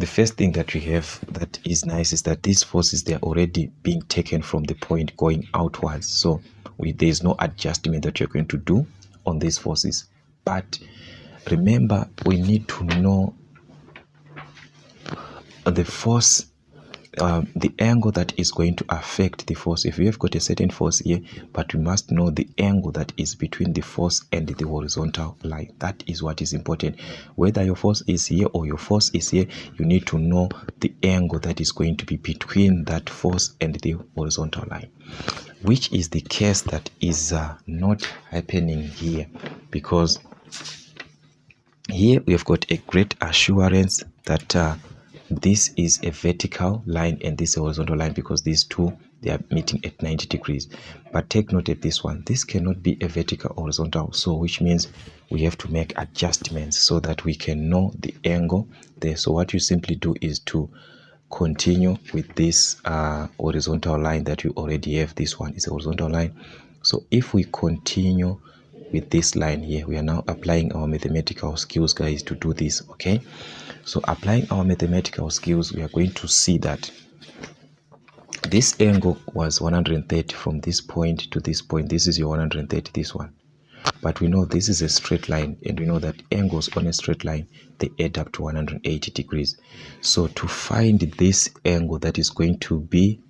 first thing that we have that is nice is that these forces, they are already being taken from the point going outwards. So there is no adjustment that you're going to do on these forces. But remember, we need to know the force, the angle that is going to affect the force. If we have got a certain force here, but we must know the angle that is between the force and the horizontal line. That is what is important. Whether your force is here or your force is here, you need to know the angle that is going to be between that force and the horizontal line, which is the case that is not happening here, because here we have got a great assurance that this is a vertical line and this is a horizontal line, because these two, they are meeting at 90 degrees. But take note at this one, this cannot be a vertical or horizontal, so which means we have to make adjustments so that we can know the angle there. So what you simply do is to continue with this horizontal line that you already have. This one is a horizontal line. So if we continue with this line here, we are now applying our mathematical skills, guys, to do this. Okay, so applying our mathematical skills, we are going to see that this angle was 130 from this point to this point. This is your 130, this one. But we know this is a straight line, and we know that angles on a straight line, they add up to 180 degrees. So to find this angle that is going to be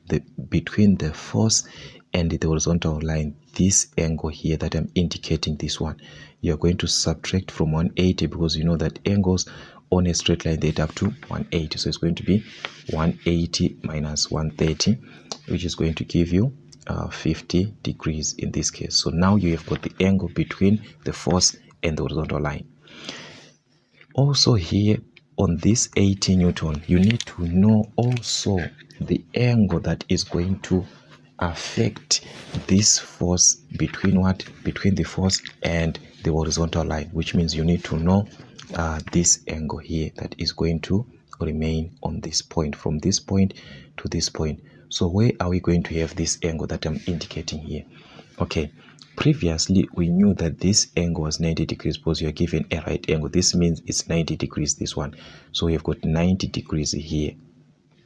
between the force and the horizontal line, this angle here that I'm indicating, this one, you're going to subtract from 180, because you know that angles on a straight line, they add up to 180. So it's going to be 180 minus 130, which is going to give you 50 degrees in this case. So now you have got the angle between the force and the horizontal line. Also here on this 80 Newton, you need to know also the angle that is going to affect this force between what? Between the force and the horizontal line, which means you need to know this angle here that is going to remain on this point, from this point to this point. So where are we going to have this angle that I'm indicating here? Okay, previously we knew that this angle was 90 degrees because you are given a right angle. This means it's 90 degrees, this one. So we have got 90 degrees here.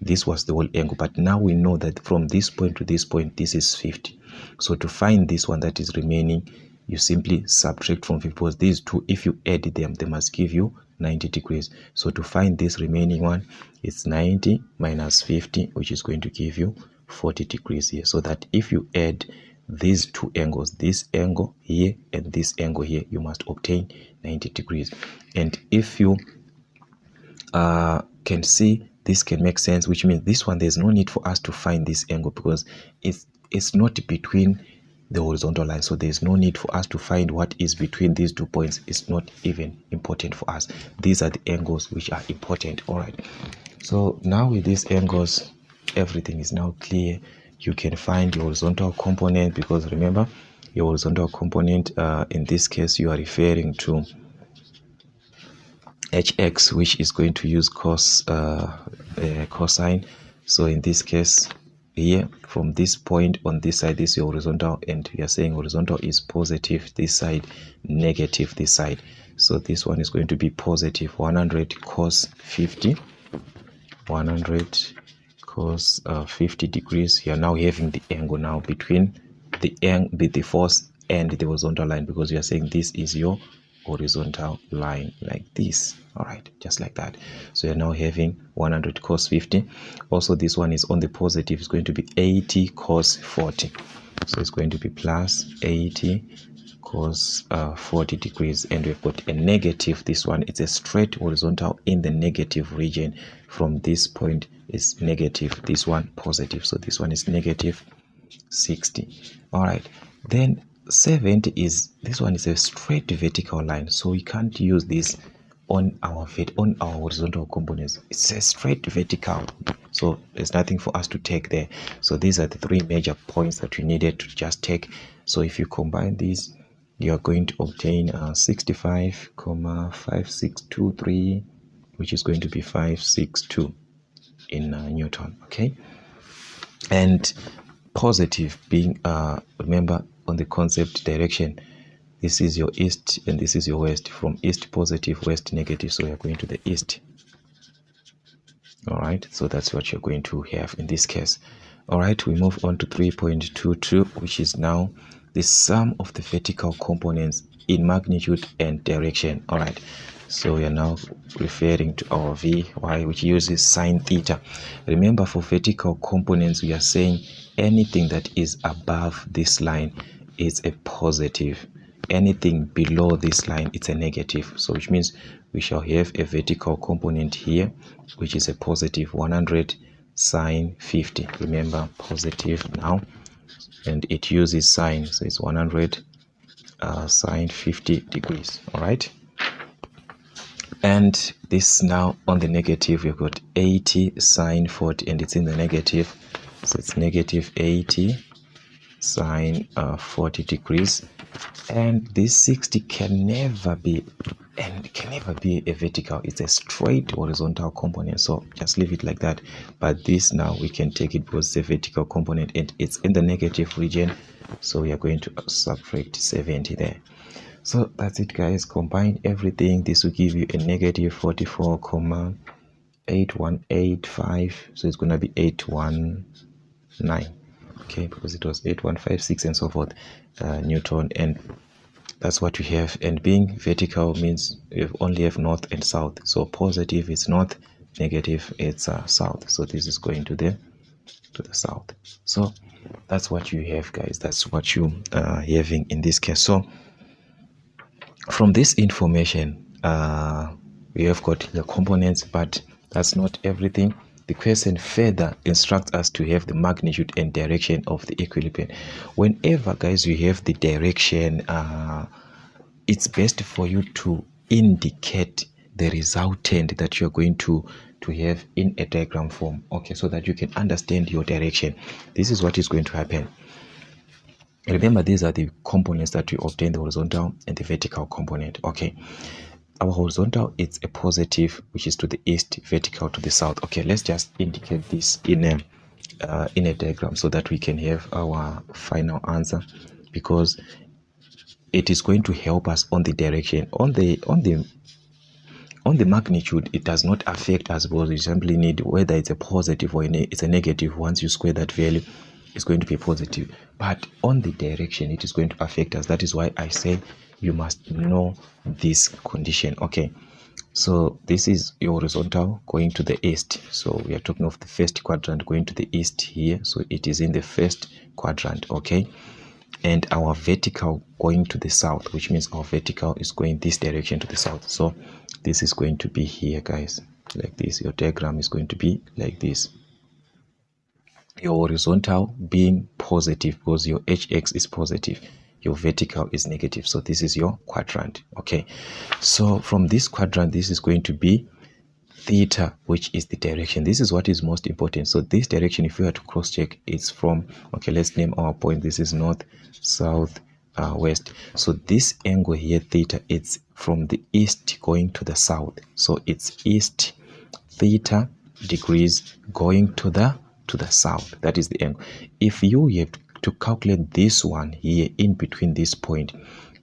This was the whole angle, but now we know that from this point to this point, this is 50. So to find this one that is remaining, you simply subtract from 50, because these two, if you add them, they must give you 90 degrees. So to find this remaining one, it's 90 minus 50, which is going to give you 40 degrees here. So that if you add these two angles, this angle here and this angle here, you must obtain 90 degrees. And if you can see, this can make sense, which means this one, there's no need for us to find this angle, because it's not between the horizontal line. So there's no need for us to find what is between these 2 points. It's not even important for us. These are the angles which are important. All right, so now with these angles, everything is now clear. You can find your horizontal component, because remember, your horizontal component, in this case, you are referring to hx, which is going to use cosine. So in this case here, from this point on this side, this is your horizontal, and we are saying horizontal is positive this side, negative this side. So this one is going to be positive 100 cos 50, 100 cos 50 degrees. You are now having the angle now between the force and the horizontal line, because you are saying this is your horizontal line, like this. All right, just like that. So you're now having 100 cos 50. Also, this one is on the positive. It's going to be 80 cos 40. So it's going to be plus 80 cos 40 degrees. And we've got a negative. This one, it's a straight horizontal in the negative region. From this point is negative, this one positive. So this one is negative 60. All right, then 70 is, this one is a straight vertical line, so we can't use this on our horizontal components. It's a straight vertical, so there's nothing for us to take there. So these are the three major points that we needed to just take. So if you combine these, you are going to obtain 65,5623, which is going to be 562 in Newton. Okay, and positive being remember, on the concept direction, this is your east and this is your west. From east positive, west negative, so you're going to the east. All right, so that's what you're going to have in this case. All right, we move on to 3.22, which is now the sum of the vertical components in magnitude and direction. All right, so we are now referring to our Vy, which uses sine theta. Remember, for vertical components, we are saying anything that is above this line is a positive. Anything below this line, it's a negative. So which means we shall have a vertical component here, which is a positive 100 sine 50. Remember, positive now, and it uses sine, so it's 100 sine 50 degrees. All right, and this now on the negative, we've got 80 sine 40, and it's in the negative, so it's negative 80 sine 40 degrees. And this 60 can never be a vertical. It's a straight horizontal component, so just leave it like that. But this now we can take it because it's a vertical component and it's in the negative region, so we are going to subtract 70 there. So that's it, guys. Combine everything. This will give you a negative 44,8185. So it's going to be 81 okay, because it was 8156 and so forth Newton, and that's what you have. And being vertical means you only have north and south, so positive is north, negative it's south, so this is going to the south. So that's what you have, guys. That's what you having in this case. So from this information, we have got the components, but that's not everything. The question further instructs us to have the magnitude and direction of the equilibrium. Whenever, guys, you have the direction, it's best for you to indicate the resultant that you're going to have in a diagram form, okay, so that you can understand your direction. This is what is going to happen. Remember, these are the components that we obtain, the horizontal and the vertical component. Okay, our horizontal, it's a positive, which is to the east, vertical to the south. Okay, let's just indicate this in a diagram so that we can have our final answer, because it is going to help us on the direction. On the magnitude, it does not affect us, because we simply need whether it's a positive or it's a negative. Once you square that value, it's going to be positive. But on the direction, it is going to affect us. That is why I say you must know this condition. Okay, so this is your horizontal going to the east, so we are talking of the first quadrant going to the east here, so it is in the first quadrant. Okay, and our vertical going to the south, which means our vertical is going this direction to the south. So this is going to be here, guys, like this. Your diagram is going to be like this. Your horizontal being positive because your hx is positive, your vertical is negative, so this is your quadrant. Okay, so from this quadrant, this is going to be theta, which is the direction. This is what is most important. So this direction, if we were to cross check, it's from, okay, let's name our point. This is north, south, west. So this angle here, theta, it's from the east going to the south, so it's east theta degrees going to the south. That is the angle. If you have to calculate this one here in between this point,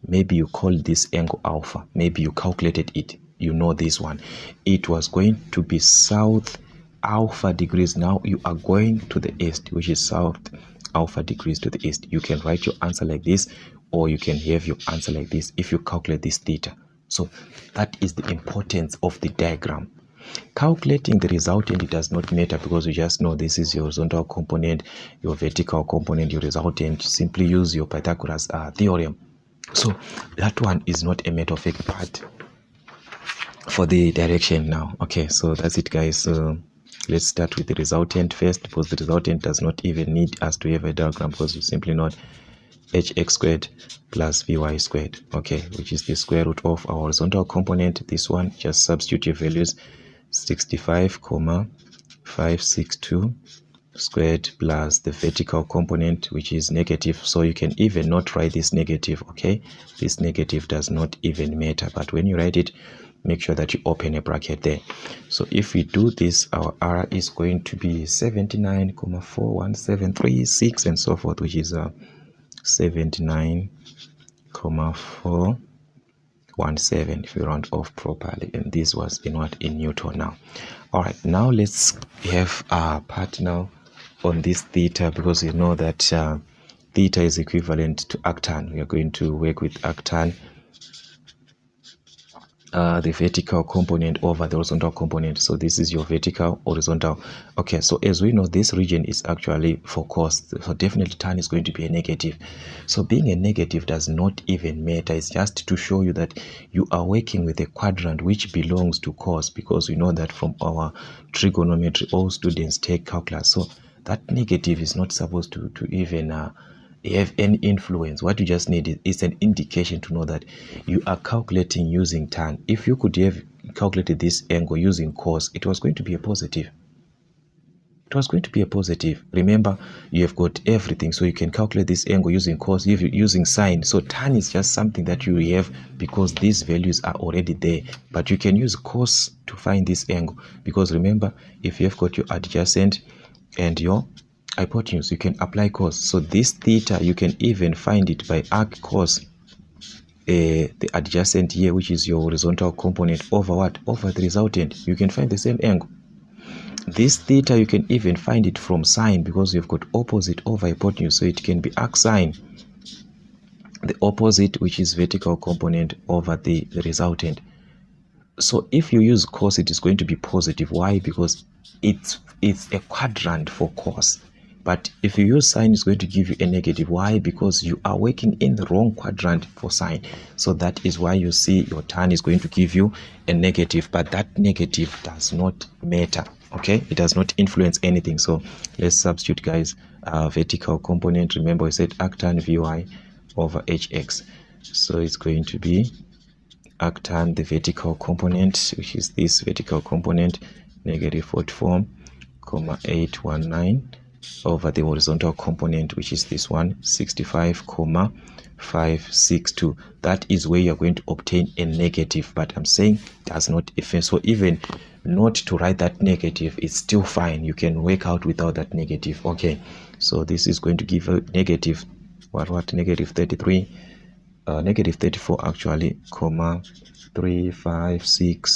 maybe you call this angle alpha, maybe you calculated it, you know this one, it was going to be south alpha degrees. Now you are going to the east, which is south alpha degrees to the east. You can write your answer like this, or you can have your answer like this if you calculate this theta. So that is the importance of the diagram. Calculating the resultant, it does not matter, because you just know this is your horizontal component, your vertical component, your resultant. Simply use your Pythagoras theorem. So that one is not a matter of fact, but for the direction now. Okay, so that's it, guys. So let's start with the resultant first, because the resultant does not even need us to have a diagram, because you simply know hx squared plus vy squared, okay, which is the square root of our horizontal component. This one, just substitute your values, 65,562 squared plus the vertical component, which is negative. So you can even not write this negative. Okay, this negative does not even matter, but when you write it, make sure that you open a bracket there. So if we do this, our R is going to be 79,41736 and so forth, which is 79,417 if you round off properly, and this was in what, in Newton. Now, all right, now let's have our part now on this theta, because you know that theta is equivalent to arctan. We are going to work with arctan, the vertical component over the horizontal component. So this is your vertical, horizontal. Okay, so as we know, this region is actually for cos, so definitely tan is going to be a negative. So being a negative does not even matter. It's just to show you that you are working with a quadrant which belongs to cos, because we know that from our trigonometry, all students take calculus. So that negative is not supposed to even have any influence. What you just need is an indication to know that you are calculating using tan. If you could have calculated this angle using cos, it was going to be a positive. It was going to be a positive. Remember, you have got everything, so you can calculate this angle using cos, using sine. So tan is just something that you have because these values are already there. But you can use cos to find this angle, because remember, if you have got your adjacent and your hypotenuse, you can apply cos. So this theta, you can even find it by arc cos the adjacent here, which is your horizontal component, over what? Over the resultant. You can find the same angle. This theta, you can even find it from sine, because you've got opposite over hypotenuse, so it can be arc sine, the opposite, which is vertical component, over the resultant. So if you use cos, it is going to be positive. Why? Because it's a quadrant for cos. But if you use sine, it's going to give you a negative. Why? Because you are working in the wrong quadrant for sine. So that is why you see your tan is going to give you a negative, but that negative does not matter. Okay, it does not influence anything. So let's substitute, guys. Vertical component, remember we said arctan Vy over Hx. So it's going to be arctan, the vertical component, which is this vertical component, negative 44,819 over the horizontal component, which is this one, 65,562. That is where you're going to obtain a negative, but I'm saying does not affect. So even not to write that negative, it's still fine. You can work out without that negative. Okay, so this is going to give a negative, what negative 33, negative 34 actually, comma 356,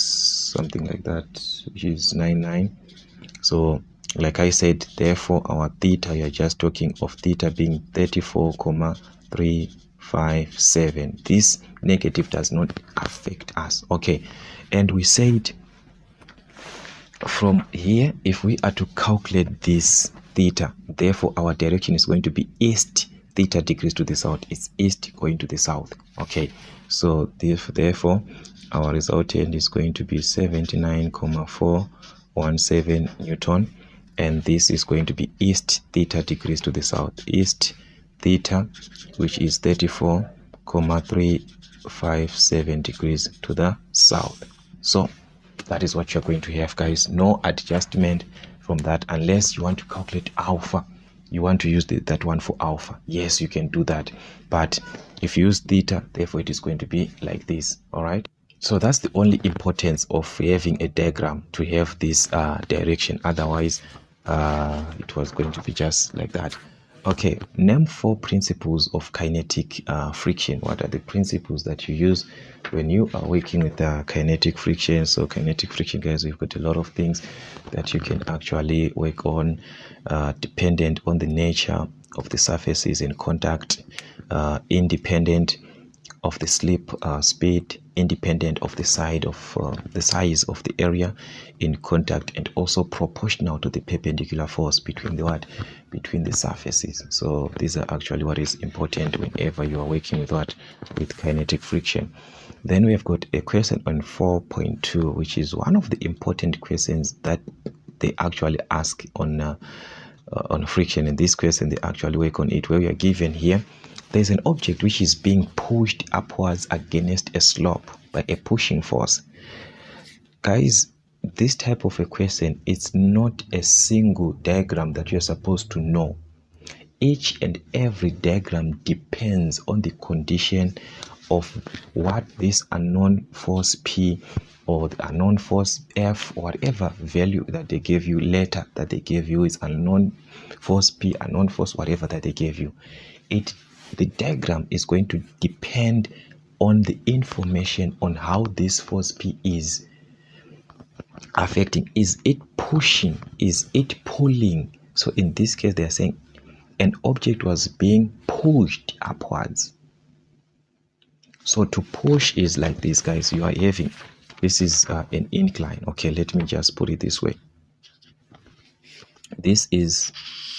something like that, which is 99. So like I said, therefore our theta, we are just talking of theta being 34,357. This negative does not affect us. Okay, and we said from here, if we are to calculate this theta, therefore our direction is going to be east. Theta degrees to the south, it's east going to the south. Okay, so therefore our resultant is going to be 79,417 Newton, and this is going to be east theta degrees to the south, east theta, which is 34,357 degrees to the south. So that is what you're going to have, guys. No adjustment from that, unless you want to calculate alpha. You want to use that one for alpha. Yes, you can do that. But if you use theta, therefore it is going to be like this. All right. So that's the only importance of having a diagram, to have this direction. Otherwise, it was going to be just like that. Okay, name 4 principles of kinetic friction. What are the principles that you use when you are working with kinetic friction? So kinetic friction, guys, we've got a lot of things that you can actually work on, dependent on the nature of the surfaces in contact, independent of the slip speed, independent of the size of the area in contact, and also proportional to the perpendicular force between the surfaces. So these are actually what is important whenever you are working with kinetic friction. Then we have got a question on 4.2, which is one of the important questions that they actually ask on friction. In this question, they actually work on it, where we are given here there's an object which is being pushed upwards against a slope by a pushing force. Guys, this type of a question, it's not a single diagram that you're supposed to know. Each and every diagram depends on the condition of what this unknown force P or the unknown force F, or whatever value that they gave you, letter that they gave you is unknown force P, unknown force, whatever that they gave you. The diagram is going to depend on the information on how this force P is affecting. Is it pushing? Is it pulling? So in this case, they are saying an object was being pushed upwards. So to push is like this, guys. You are having, this is an incline. Okay, let me just put it this way. This is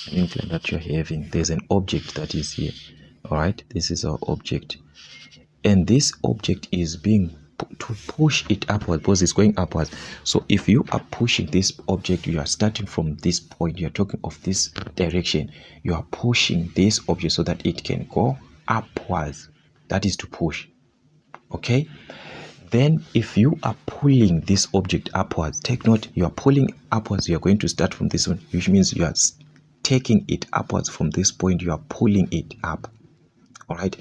an incline that you're having. There's an object that is here. All right, this is our object, and this object is being to push it upwards because it's going upwards. So if you are pushing this object, you are starting from this point, you're talking of this direction, you are pushing this object so that it can go upwards. That is to push. Okay, then if you are pulling this object upwards, take note, you are pulling upwards, you are going to start from this one, which means you are taking it upwards from this point, you are pulling it up. All right,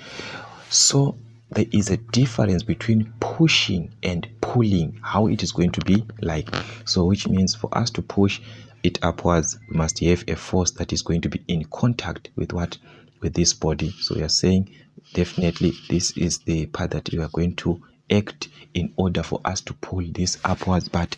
so there is a difference between pushing and pulling, how it is going to be like. So which means for us to push it upwards, we must have a force that is going to be in contact with what? With this body. So we are saying definitely this is the part that you are going to act in order for us to pull this upwards, but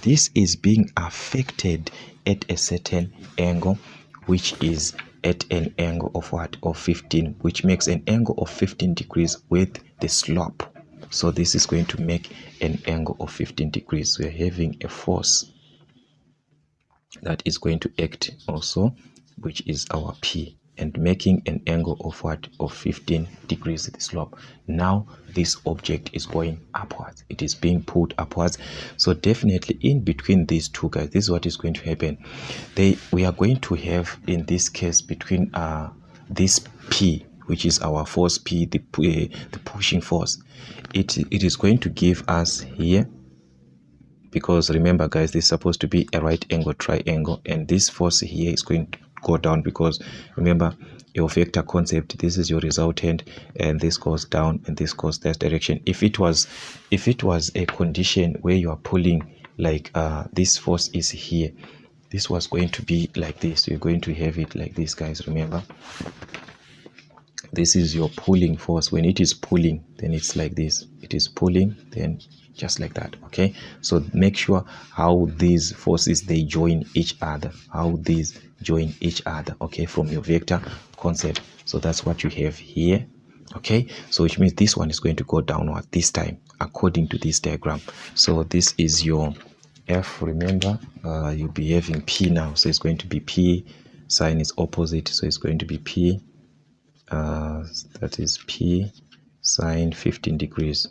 this is being affected at a certain angle, which is at an angle of what? Of 15, which makes an angle of 15 degrees with the slope. So this is going to make an angle of 15 degrees. We're having a force that is going to act also, which is our P, and making an angle of what? Of 15 degrees with the slope. Now this object is going upwards. It is being pulled upwards. So definitely in between these two guys, this is what is going to happen. We are going to have, in this case, between this P, which is our force P, the pushing force, it is going to give us here, because remember guys, this is supposed to be a right angle triangle, and this force here is going to go down, because remember your vector concept, this is your resultant, and this goes down and this goes that direction. If it was a condition where you are pulling, like this force is here, this was going to be like this. You're going to have it like this, guys. Remember, this is your pulling force. When it is pulling, then it's like this. It is pulling, then just like that. Okay, so make sure how these forces, they join each other, how these join each other, okay, from your vector concept. So that's what you have here. Okay, so which means this one is going to go downward this time according to this diagram. So this is your F. Remember, you'll be having P now, so it's going to be P, sign is opposite, so it's going to be P, that is P sine 15 degrees.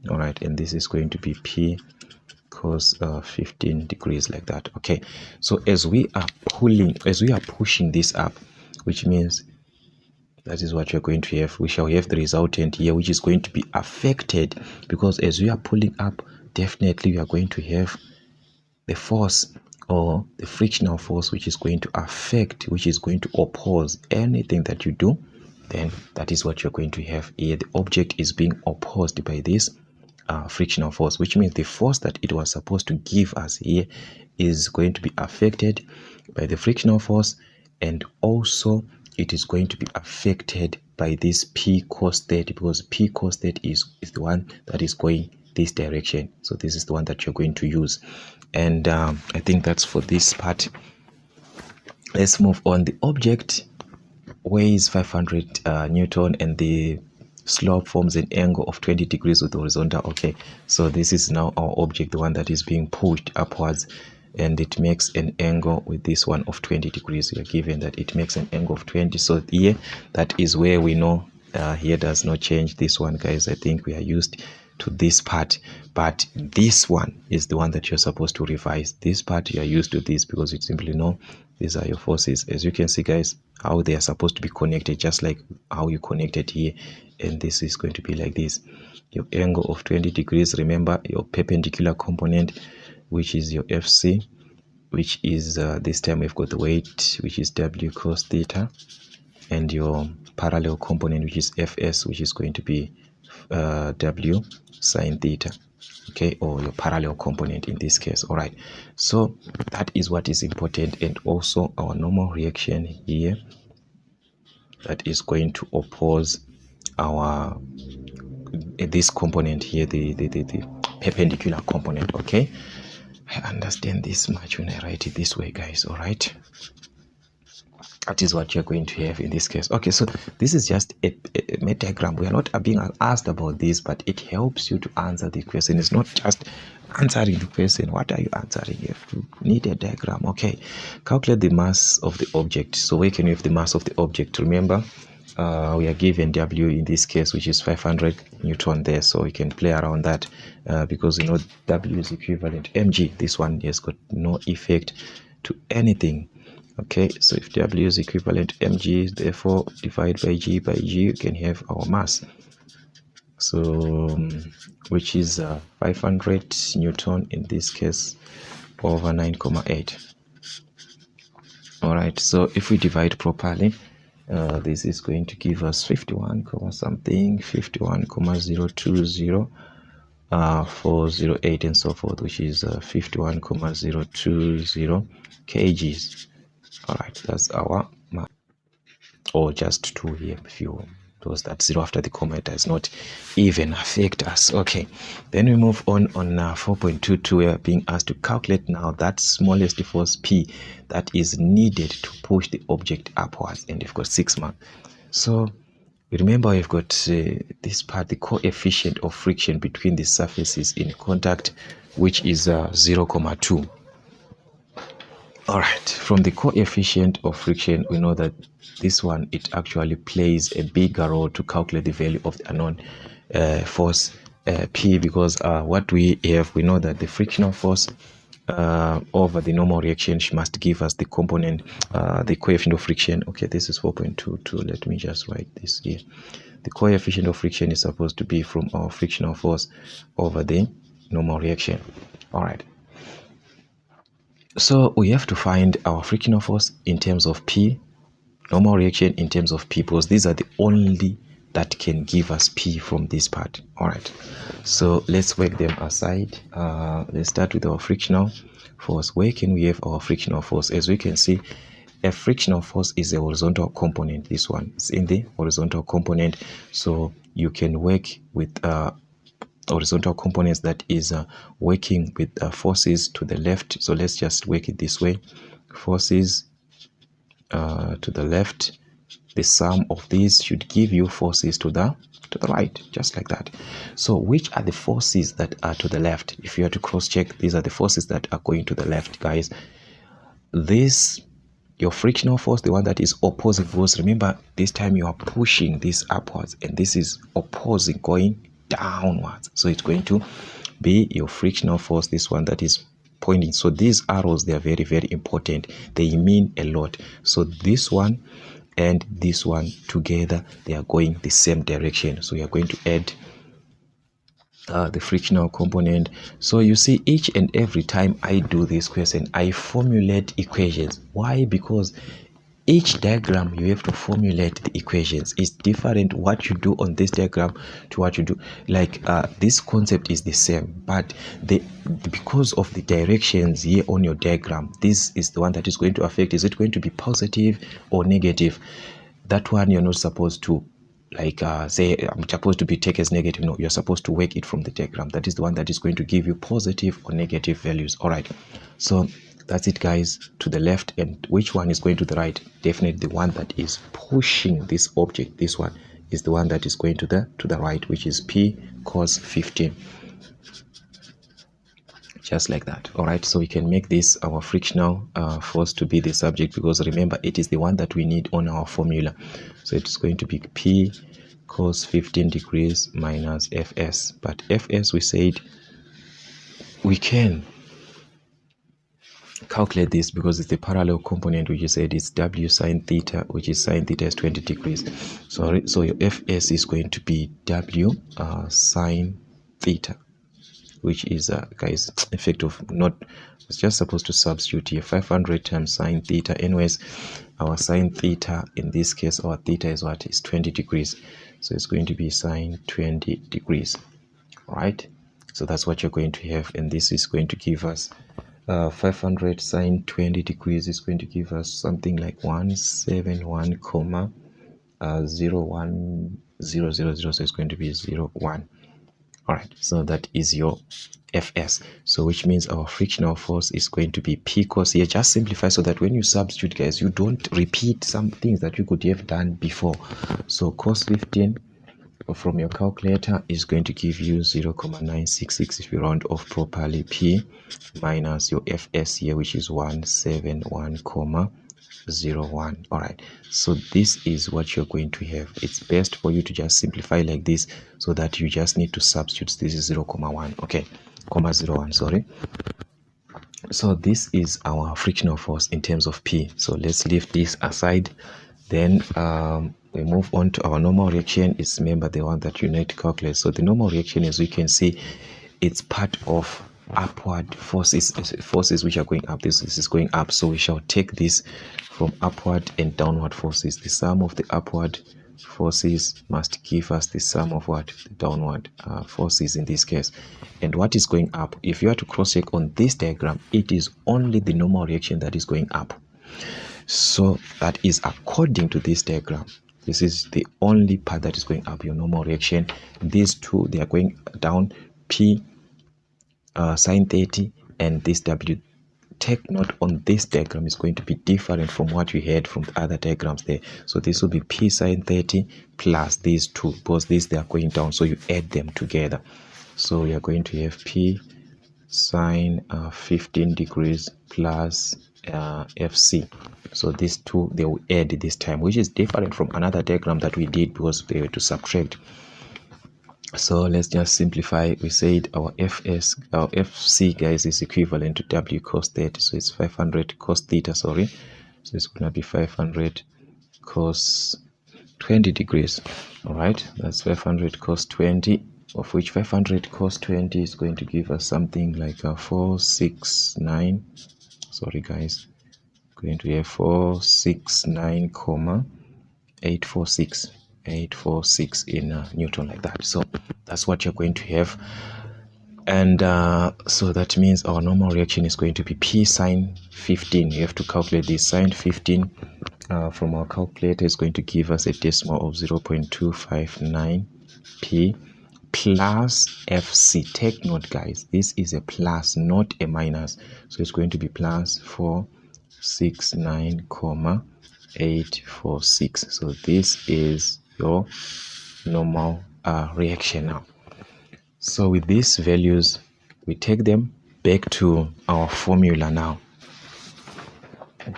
All right, and this is going to be P cos 15 degrees, like that. Okay, so as we are pushing this up, which means that is what you're going to have. We shall have the resultant here, which is going to be affected, because as we are pulling up, definitely we are going to have the force, or the frictional force, which is going to affect, which is going to oppose anything that you do. Then that is what you're going to have here. The object is being opposed by this frictional force, which means the force that it was supposed to give us here is going to be affected by the frictional force, and also it is going to be affected by this P cos 30, because P cos 30 is the one that is going this direction. So this is the one that you're going to use, and I think that's for this part. Let's move on. The object weighs 500 Newton, and the slope forms an angle of 20 degrees with the horizontal. Okay, so this is now our object, the one that is being pushed upwards, and it makes an angle with this one of 20 degrees. We are given that it makes an angle of 20. So here, that is where we know here does not change. This one, guys, I think we are used to this part, but this one is the one that you're supposed to revise. This part you are used to this, because you simply know these are your forces. As you can see, guys, how they are supposed to be connected, just like how you connected here, and this is going to be like this. Your angle of 20 degrees, remember your perpendicular component, which is your FC, which is this time we've got the weight, which is W cos theta, and your parallel component, which is FS, which is going to be W sine theta. Okay, or your parallel component in this case. All right, so that is what is important, and also our normal reaction here that is going to oppose our this component here, the perpendicular component. Okay, I understand this much when I write it this way, guys. All right, that is what you're going to have in this case. Okay, so this is just a diagram. We are not being asked about this, but it helps you to answer the question. It's not just answering the question. What are you answering? You have to need a diagram. Okay, calculate the mass of the object. So where can you have the mass of the object? Remember, we are given W in this case, which is 500 Newton there, so we can play around that because you know W is equivalent to mg. This one has got no effect to anything. Okay, so if W is equivalent to mg, therefore divide by G, you can have our mass. So which is 500 Newton in this case over 9,8. All right, so if we divide properly, this is going to give us 51, something, 51,020 408 and so forth, which is 51,020 kgs. All right, that's our mass, or just 2 here if you because that 0 after the comma does not even affect us. Okay, then we move on 4.22. we are being asked to calculate now that smallest force P that is needed to push the object upwards, and we've got 6 marks. So remember, we've got this part, the coefficient of friction between the surfaces in contact, which is 0.2. all right, from the coefficient of friction, we know that this one, it actually plays a bigger role to calculate the value of the unknown force P, because what we have, we know that the frictional force over the normal reaction must give us the component, the coefficient of friction. Okay, this is 4.22. let me just write this here. The coefficient of friction is supposed to be from our frictional force over the normal reaction. All right, so we have to find our frictional force in terms of P, normal reaction in terms of P, because these are the only that can give us P from this part. All right, so let's work them aside. Let's start with our frictional force. Where can we have our frictional force? As we can see, a frictional force is a horizontal component. This one is in the horizontal component, so you can work with horizontal components that is working with forces to the left. So let's just work it this way: forces to the left, the sum of these should give you forces to the right, just like that. So which are the forces that are to the left? If you have to cross check, these are the forces that are going to the left, guys. This, your frictional force, the one that is opposing force, remember this time you are pushing this upwards, and this is opposing, going downwards. So it's going to be your frictional force, this one that is pointing. So these arrows, they are very, very important. They mean a lot. So this one and this one together, they are going the same direction. So you are going to add the frictional component. So you see, each and every time I do this question, I formulate equations. Why? Because each diagram you have to formulate the equations. It's different what you do on this diagram to what you do. Like this concept is the same, but because of the directions here on your diagram, this is the one that is going to affect. Is it going to be positive or negative? That one you're not supposed to like say I'm supposed to be taken as negative. No, you're supposed to work it from the diagram. That is the one that is going to give you positive or negative values. All right, so that's it, guys. To the left, and which one is going to the right? Definitely the one that is pushing this object. This one is the one that is going to the right, which is P cos 15. Just like that. All right, so we can make this our frictional force to be the subject, because remember, it is the one that we need on our formula. So it's going to be P cos 15 degrees minus Fs. But Fs, we said we can calculate this because it's the parallel component, which you said is W sine theta, which is sine theta is 20 degrees. So your Fs is going to be W sine theta, which is guys, effect of not, it's just supposed to substitute here 500 times sine theta. Anyways, our sine theta in this case, our theta is what? Is 20 degrees. So it's going to be sine 20 degrees. All right, so that's what you're going to have, and this is going to give us 500 sine 20 degrees is going to give us something like 171,01000. So it's going to be 01. All right, so that is your Fs. So which means our frictional force is going to be P cos. Here, just simplify so that when you substitute, guys, you don't repeat some things that you could have done before. So cos 15 from your calculator is going to give you 0.966 if you round off properly, P minus your Fs here, which is 171,001. All right, so this is what you're going to have. It's best for you to just simplify like this, so that you just need to substitute. This is 0.1, okay, 0.01, sorry. So this is our frictional force in terms of P. So let's leave this aside. Then we move on to our normal reaction. It's, remember, the one that you need to calculate. So the normal reaction, as we can see, it's part of upward forces which are going up. This is going up, so we shall take this from upward and downward forces. The sum of the upward forces must give us the sum of what? The downward forces in this case. And what is going up, if you are to cross check on this diagram, it is only the normal reaction that is going up. So that is according to this diagram. This is the only part that is going up, your normal reaction. These two, they are going down, P sine 30 and this W. Take note on this diagram is going to be different from what you had from the other diagrams there. So this will be P sine 30 plus these two, because these they are going down, so you add them together. So we are going to have P sine 15 degrees plus FC. So these two, they will add this time, which is different from another diagram that we did because they were to subtract. So let's just simplify. We said our FC, guys, is equivalent to W cos 30. So it's 500 cos theta, sorry. So it's going to be 500 cos 20 degrees. All right, that's 500 cos 20, of which 500 cos 20 is going to give us something like 469. Sorry, guys. Going to have 469,846. 846 in Newton, like that. So that's what you're going to have, and so that means our normal reaction is going to be P sine 15. You have to calculate this. Sine 15 from our calculator is going to give us a decimal of 0.259 P plus FC. Take note, guys, this is a plus, not a minus, so it's going to be plus 469,846. So this is your normal reaction now. So with these values, we take them back to our formula now.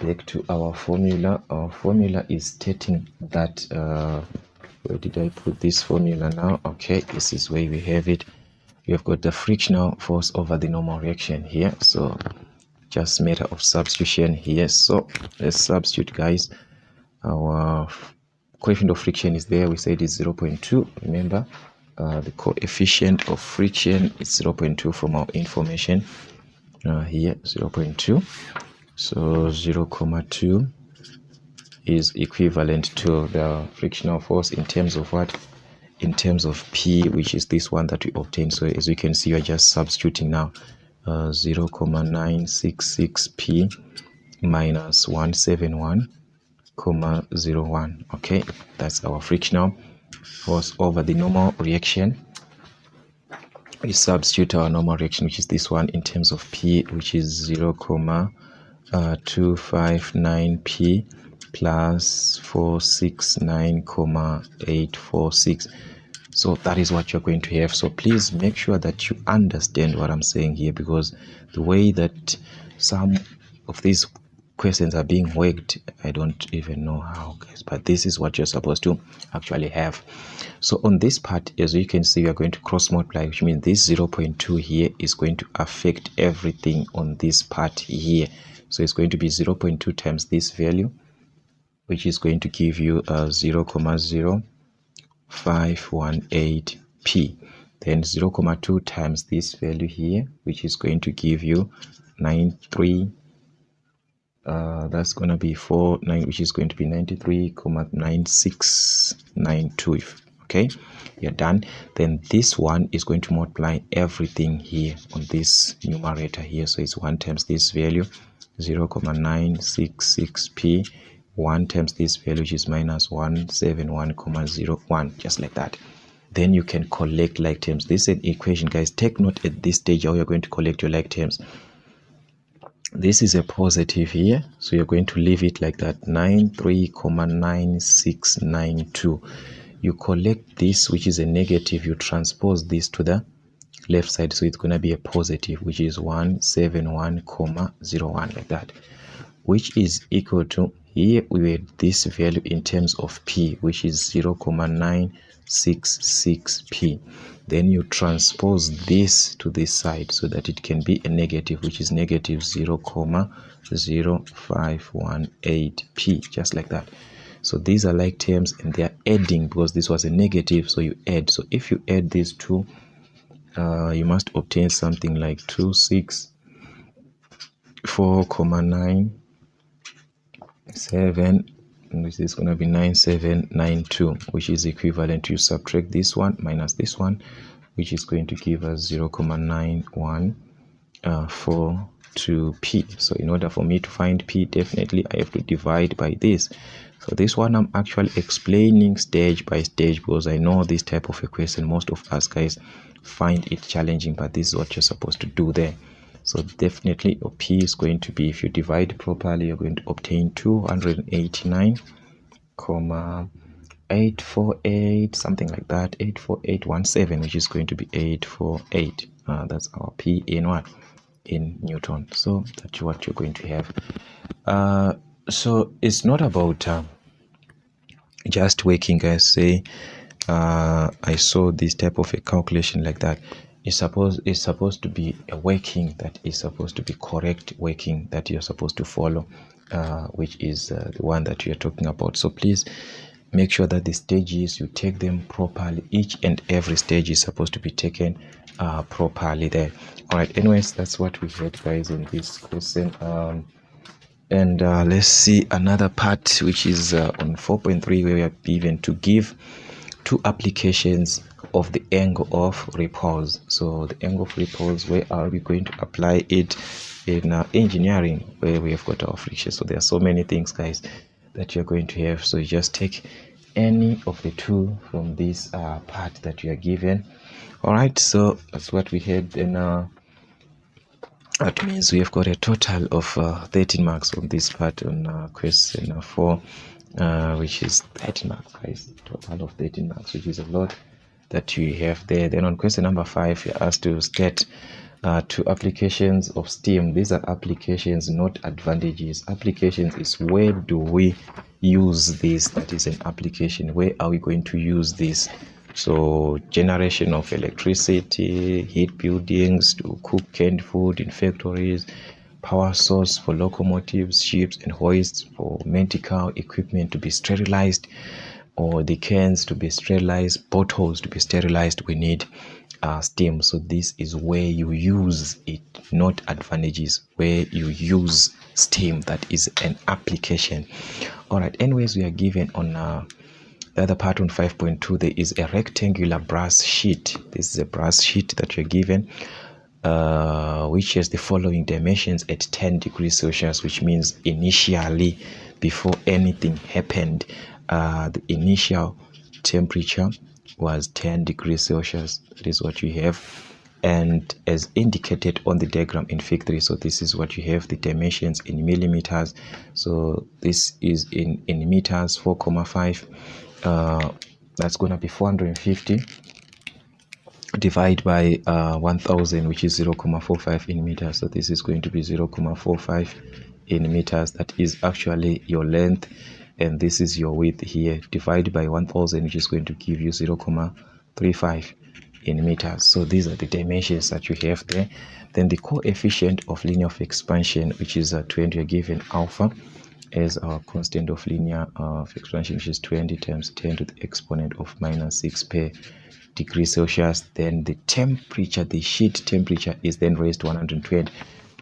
Back to our formula. Our formula is stating that where did I put this formula now? Okay, this is where we have it. We have got the frictional force over the normal reaction here. So just matter of substitution here. So let's substitute, guys. Our coefficient of friction is there. We said it's 0.2. Remember, the coefficient of friction is 0.2 from our information here, 0.2. So 0.2 is equivalent to the frictional force in terms of what? In terms of P, which is this one that we obtained. So as you can see, we are just substituting now. 0.966 P minus 171,01. Okay, that's our frictional force over the normal reaction. We substitute our normal reaction, which is this one, in terms of P, which is 0.259 P plus 469,846. So that is what you're going to have. So please make sure that you understand what I'm saying here, because the way that some of these questions are being worked, I don't even know how, guys, but this is what you're supposed to actually have. So on this part, as you can see, we are going to cross multiply, which means this 0.2 here is going to affect everything on this part here. So it's going to be 0.2 times this value, which is going to give you 0.0518 P. Then 0.2 times this value here, which is going to give you 93. That's going to be 49, which is going to be 93,9692. Okay, you're done. Then this one is going to multiply everything here on this numerator here. So it's 1 times this value, 0.966 P, 1 times this value, which is minus 171,01, just like that. Then you can collect like terms. This is an equation, guys. Take note at this stage how you're going to collect your like terms. This is a positive here, so you're going to leave it like that, 93,9692. You collect this, which is a negative, you transpose this to the left side, so it's going to be a positive, which is 171,01, like that, which is equal to, here we had this value in terms of P, which is 0.966 P. Then you transpose this to this side so that it can be a negative, which is negative 0.0518 P, just like that. So these are like terms and they are adding, because this was a negative, so you add. So if you add these two, you must obtain something like 264,997, which is going to be 9792, which is equivalent to, you subtract this one minus this one, which is going to give us 0.9146 to P. So in order for me to find P, definitely I have to divide by this. So this one I'm actually explaining stage by stage, because I know this type of equation most of us guys find it challenging, but this is what you're supposed to do there. So definitely your P is going to be, if you divide properly, you're going to obtain 289,848, something like that, 84817, which is going to be 848. That's our P in what? In Newton. So that's what you're going to have. So it's not about just working, guys. Say I saw this type of a calculation like that. It's supposed to be a working that is supposed to be correct working that you're supposed to follow, which is the one that we are talking about. So please make sure that the stages, you take them properly. Each and every stage is supposed to be taken properly there. All right, anyways, that's what we had, guys, in this question. And let's see another part, which is on 4.3, where we are given to give two applications of the angle of repulse. So the angle of repulse, where are we going to apply it in engineering, where we have got our friction? So there are so many things, guys, that you're going to have. So you just take any of the two from this part that you are given. All right, so that's what we had. And that means we have got a total of 13 marks from this part on question 4, which is 13 marks, guys. Total of 13 marks, which is a lot that you have there. Then on question number 5, you're asked to state two applications of steam. These are applications, not advantages. Applications is where do we use this? That is an application. Where are we going to use this? So generation of electricity, heat buildings, to cook canned food in factories, power source for locomotives, ships and hoists, for medical equipment to be sterilized, or the cans to be sterilized, bottles to be sterilized, we need steam. So this is where you use it, not advantages. Where you use steam, that is an application. All right, anyways, we are given on the other part on 5.2, there is a rectangular brass sheet. This is a brass sheet that you're given, which has the following dimensions at 10 degrees Celsius, which means initially, before anything happened, the initial temperature was 10 degrees Celsius. That is what you have. And as indicated on the diagram in fig 3, so this is what you have, the dimensions in millimeters. So this is in meters, 4,5. That's going to be 450 divided by 1000, which is 0,45 in meters. So this is going to be 0,45 in meters. That is actually your length, and this is your width here, divided by 1000, which is going to give you 0,35 in meters. So these are the dimensions that you have there. Then the coefficient of linear of expansion, which is 20, you're given alpha as our constant of linear of expansion, which is 20 times 10 to the exponent of minus 6 per degree Celsius. Then the temperature, the sheet temperature, is then raised to 120,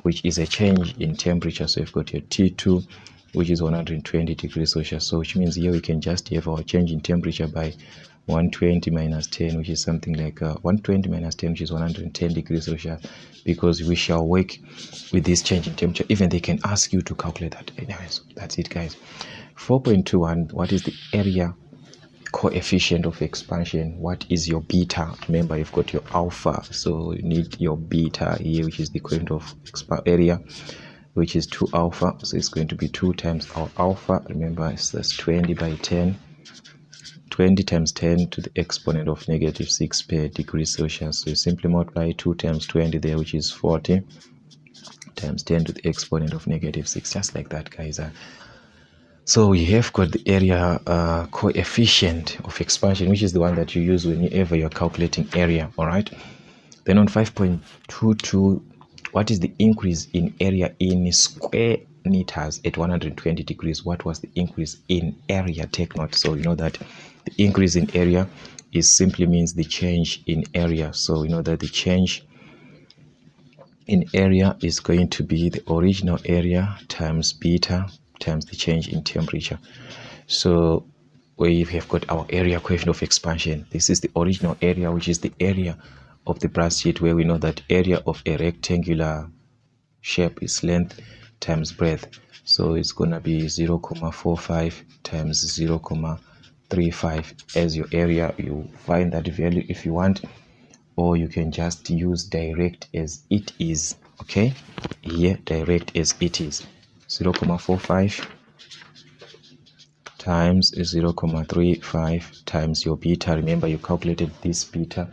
which is a change in temperature. So you've got your T2, which is 120 degrees Celsius. So which means here we can just have our change in temperature by 120 minus 10, which is something like 120 minus 10, which is 110 degrees Celsius, because we shall work with this change in temperature. Even they can ask you to calculate that. Anyways, that's it, guys. 4.21, what is the area coefficient of expansion? What is your beta? Remember, you've got your alpha, so you need your beta here, which is the equivalent of area, which is 2 alpha. So it's going to be 2 times our alpha. Remember, it's that's 20 by 10. 20 times 10 to the exponent of negative 6 per degree Celsius. So you simply multiply 2 times 20 there, which is 40, times 10 to the exponent of negative 6, just like that, guys. So we have got the area coefficient of expansion, which is the one that you use whenever you're calculating area. All right. Then on 5.22, what is the increase in area in square meters at 120 degrees? What was the increase in area? Take note. So you know that the increase in area is simply means the change in area. So you know that the change in area is going to be the original area times beta times the change in temperature. So we have got our area coefficient of expansion. This is the original area, which is the area of the brass sheet, where we know that area of a rectangular shape is length times breadth. So it's gonna be 0.45 times 0.35 as your area. You find that value if you want, or you can just use direct as it is. Okay, here direct as it is. 0.45 times 0.35 times your beta. Remember, you calculated this beta,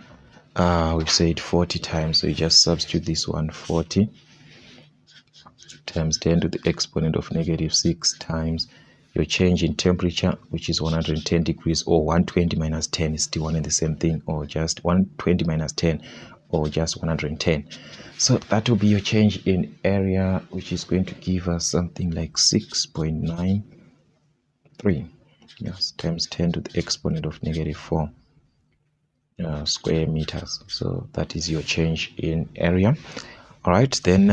we said 40 times, so you just substitute this one, 40 times 10 to the exponent of -6 times your change in temperature, which is 110 degrees, or 120 minus 10 is still one and the same thing, or just 120 minus 10, or just 110. So that will be your change in area, which is going to give us something like 6.93, yes, times 10 to the exponent of -4 square meters. So that is your change in area. All right, then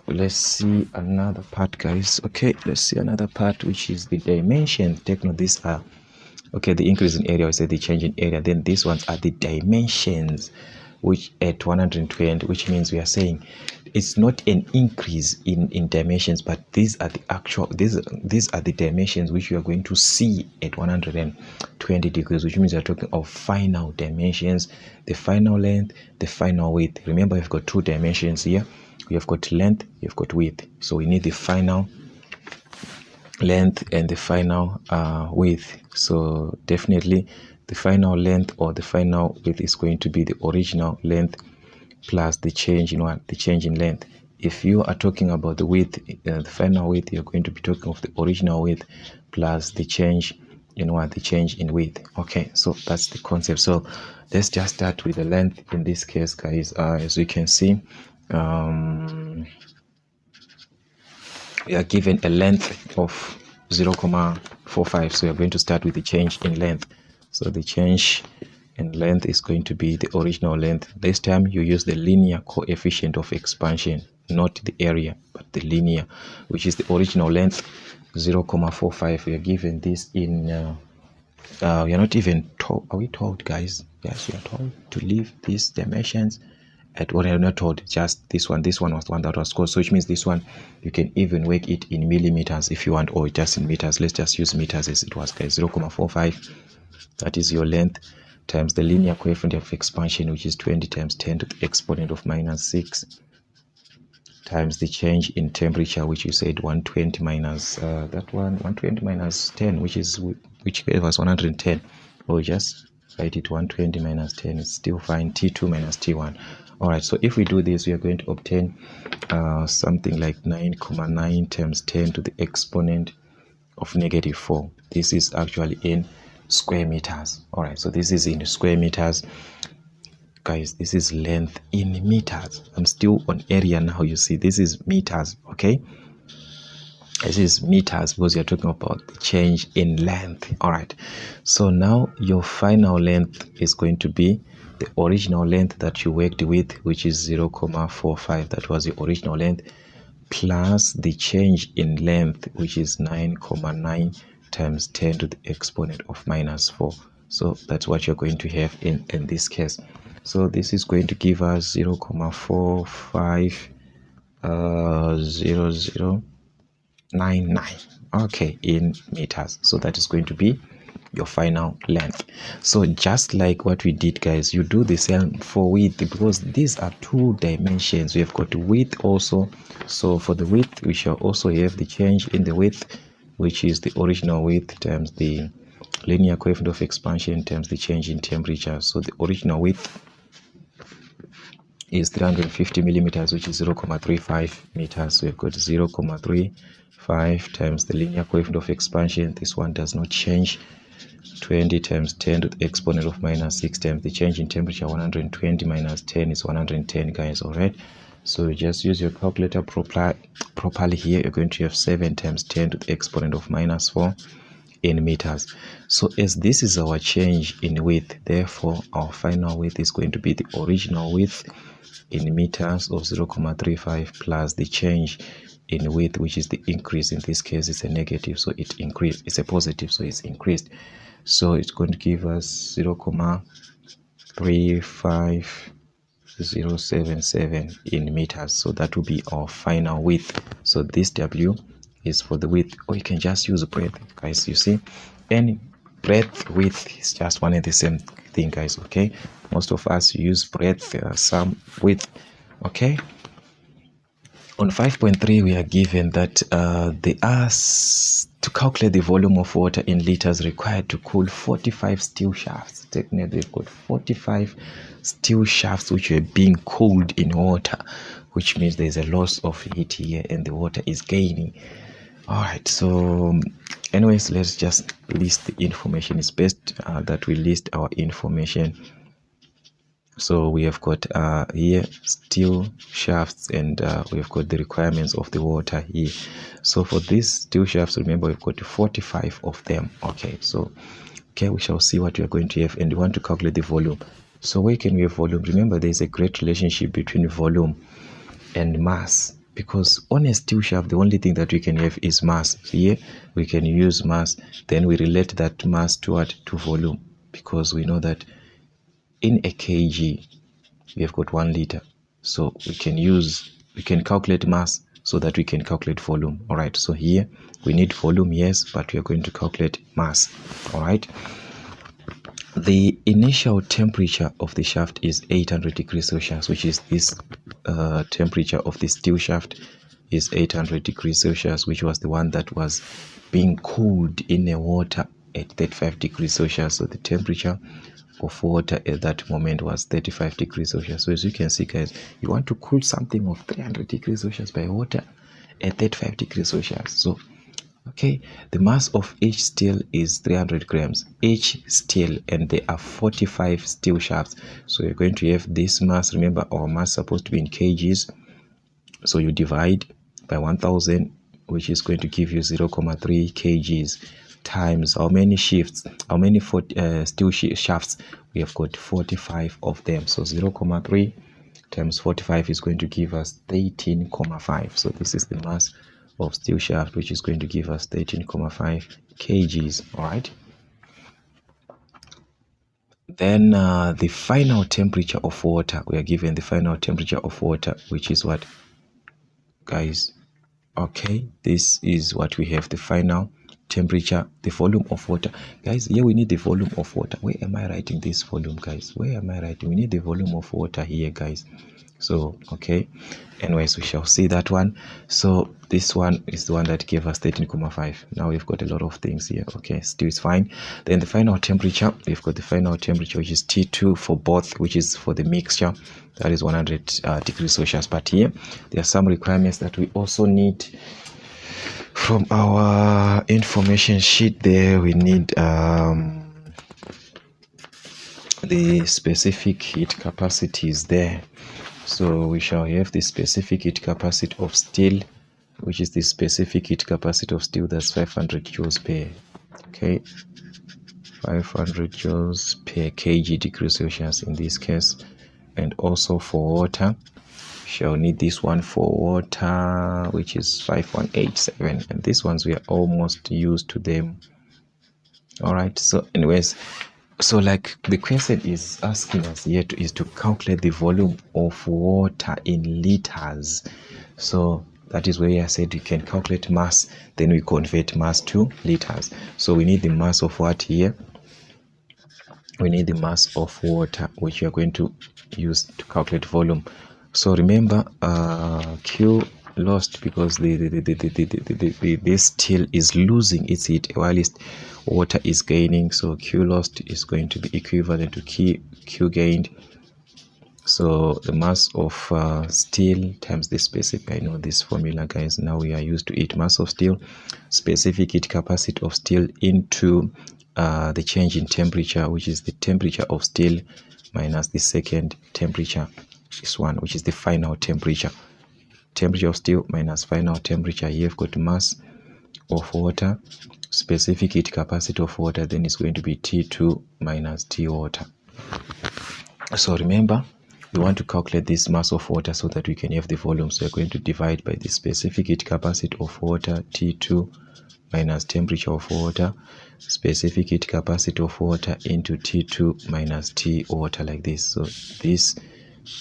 let's see another part, guys. Okay, let's see another part, which is the dimensions. Take note, these are, okay, the increase in area, we say the change in area. Then these ones are the dimensions, which at 120, which means we are saying it's not an increase in dimensions, but these are the actual, these are the dimensions which you are going to see at 120 degrees, which means you're talking of final dimensions, the final length, the final width. Remember, we've got two dimensions here. We have got length, you've got width. So we need the final length and the final width. So definitely the final length or the final width is going to be the original length plus the change in what? The change in length. If you are talking about the width, the final width, you're going to be talking of the original width plus the change in what? The change in width. Okay, so that's the concept. So let's just start with the length in this case, guys. As we can see, we are given a length of 0.45, so we are going to start with the change in length. So the change in length is going to be the original length. This time you use the linear coefficient of expansion, not the area, but the linear, which is the original length, 0.45. We are given this in we are not even told, are we told, guys? Yes, we are told to leave these dimensions at what I'm not told, just this one. This one was the one that was called, so which means this one you can even work it in millimeters if you want, or just in meters. Let's just use meters as it was, guys. 0.45, that is your length, times the linear coefficient of expansion, which is 20 times 10 to the exponent of -6, times the change in temperature, which you said 120 minus that one, 120 minus 10, which gave us 110, or just write it 120 minus 10, it's still fine, T2 minus T1. All right, so if we do this, we are going to obtain something like 9.9 times 10 to the exponent of -4. This is actually in square meters. All right, so this is in square meters, guys. This is length in meters. I'm still on area now. You see, this is meters. Okay, this is meters because you're talking about the change in length. All right, so now your final length is going to be the original length that you worked with, which is 0.45. That was the original length, plus the change in length, which is 9.9 times 10 to the exponent of -4. So that's what you're going to have in this case. So this is going to give us 0.450099, okay, in meters. So that is going to be your final length. So just like what we did, guys, you do the same for width, because these are two dimensions. We have got width also. So for the width, we shall also have the change in the width, which is the original width times the linear coefficient of expansion times the change in temperature. So the original width is 350 millimeters, which is 0.35 meters. So we've got 0.35 times the linear coefficient of expansion. This one does not change. 20 times 10 to the exponent of -6 times the change in temperature. 120 minus 10 is 110, guys. All right, so just use your calculator properly here. You're going to have 7 times 10 to the exponent of -4 in meters. So as this is our change in width, therefore our final width is going to be the original width in meters of 0.35 plus the change in width, which is the increase. In this case it's a negative, so it increased. It's a positive, so it's increased. So it's going to give us 0.35 0.077 in meters. So that will be our final width. So this W is for the width, or you can just use breadth, guys. You see, any breadth, width is just one and the same thing, guys. Okay, most of us use breadth, some width. Okay, on 5.3 we are given that to calculate the volume of water in liters required to cool 45 steel shafts. Technically we've got 45 steel shafts which are being cooled in water, which means there's a loss of heat here and the water is gaining. All right, so anyways, let's just list the information. It's best that we list our information. So we have got here steel shafts, and we've got the requirements of the water here. So for these steel shafts, remember we've got 45 of them. Okay, so we shall see what we are going to have, and we want to calculate the volume. So where can we have volume? Remember, there is a great relationship between volume and mass, because on a steel shaft the only thing that we can have is mass. Here we can use mass, then we relate that mass to what? To volume, because we know that in a kg we have got 1 liter, so we can calculate mass so that we can calculate volume. All right, so here we need volume, yes, but we are going to calculate mass. All right, the initial temperature of the shaft is 800 degrees Celsius, which is this temperature of the steel shaft is 800 degrees Celsius, which was the one that was being cooled in the water at 35 degrees Celsius. So the temperature of water at that moment was 35 degrees Celsius. So as you can see, guys, you want to cool something of 300 degrees Celsius by water at 35 degrees Celsius. So okay, the mass of each steel is 300 grams each steel, and there are 45 steel shafts. So you're going to have this mass. Remember, our mass is supposed to be in kgs, so you divide by 1000, which is going to give you 0.3 kgs, times how many shifts, how many steel shafts. We have got 45 of them, so 0.3 times 45 is going to give us 13.5. so this is the mass of steel shaft, which is going to give us 13.5 kgs. All right, then the final temperature of water, we are given the final temperature of water, which is what, guys? Okay, this is what we have, the final temperature, the volume of water. Guys, here we need the volume of water. Where am I writing this volume, guys? Where am I writing? We need the volume of water here, guys. So okay, anyways, we shall see that one. So this one is the one that gave us 13.5. now we've got a lot of things here. Okay, still is fine. Then the final temperature, we've got the final temperature, which is T2 for both, which is for the mixture, that is 100 degrees Celsius. But here there are some requirements that we also need from our information sheet. There we need the specific heat capacities there. So we shall have the specific heat capacity of steel, which is the specific heat capacity of steel, that's 500 joules per, okay, 500 joules per kg degrees Celsius in this case. And also for water, we shall need this one for water, which is 5187, and these ones we are almost used to them. All right, so anyways, so like the question is asking us here is to calculate the volume of water in liters. So that is where I said you can calculate mass, then we convert mass to liters. So we need the mass of what here? We need the mass of water, which we are going to use to calculate volume. So remember, Q lost because this steel is losing its heat while water is gaining. So Q lost is going to be equivalent to Q gained. So the mass of steel times the specific, I know this formula, guys, now we are used to it, mass of steel, specific heat capacity of steel into the change in temperature, which is the temperature of steel minus the second temperature, this one, which is the final temperature. Temperature of steel minus final temperature. Here you've got mass of water, specific heat capacity of water, then it's going to be T2 minus T water. So remember, we want to calculate this mass of water so that we can have the volume. So we're going to divide by the specific heat capacity of water, T2 minus temperature of water, specific heat capacity of water into T2 minus T water, like this. So this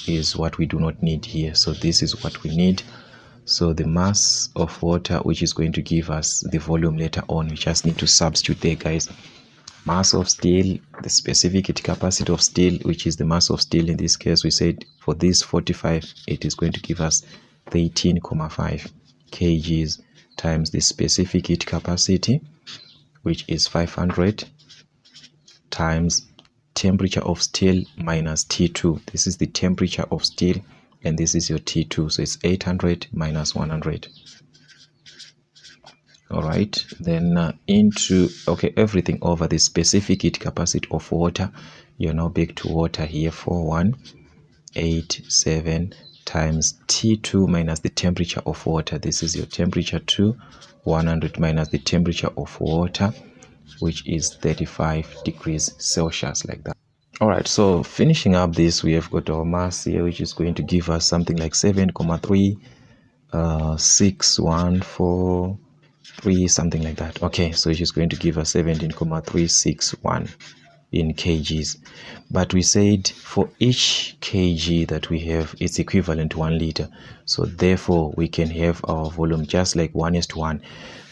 is what we do not need here. So this is what we need. So the mass of water, which is going to give us the volume later on, we just need to substitute there, guys. Mass of steel, the specific heat capacity of steel, which is the mass of steel in this case, we said for this 45, it is going to give us 13.5 kgs times the specific heat capacity, which is 500, times temperature of steel minus T2. This is the temperature of steel, and this is your T2. So it's 800 minus 100. All right, then into, okay, everything over the specific heat capacity of water. You're now back to water here, 4187 times T2 minus the temperature of water. This is your temperature 2, 100 minus the temperature of water, which is 35 degrees Celsius, like that. All right, so finishing up this, we have got our mass here, which is going to give us something like 7,36143, something like that. Okay, so it's going to give us 17,361 in kgs. But we said for each kg that we have, it's equivalent to 1 liter. So therefore, we can have our volume just like 1:1.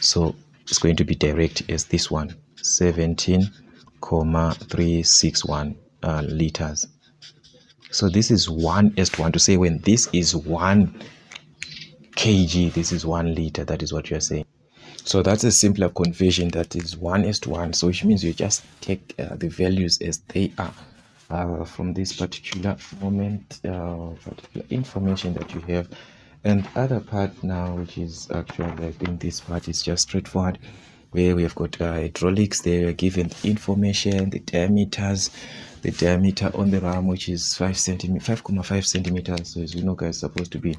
So it's going to be direct as this one, 17,361 liters. So this is 1:1 to say when this is 1 kg, this is 1 liter. That is what you are saying. So that's a simpler conversion, that is 1:1. So which means you just take the values as they are from this particular moment, particular information that you have. And other part now, which is actually, I think this part is just straightforward, where we have got hydraulics. They are given the information, the diameters, the diameter on the ram, which is 5.5 centimeters. So as you know, guys, supposed to be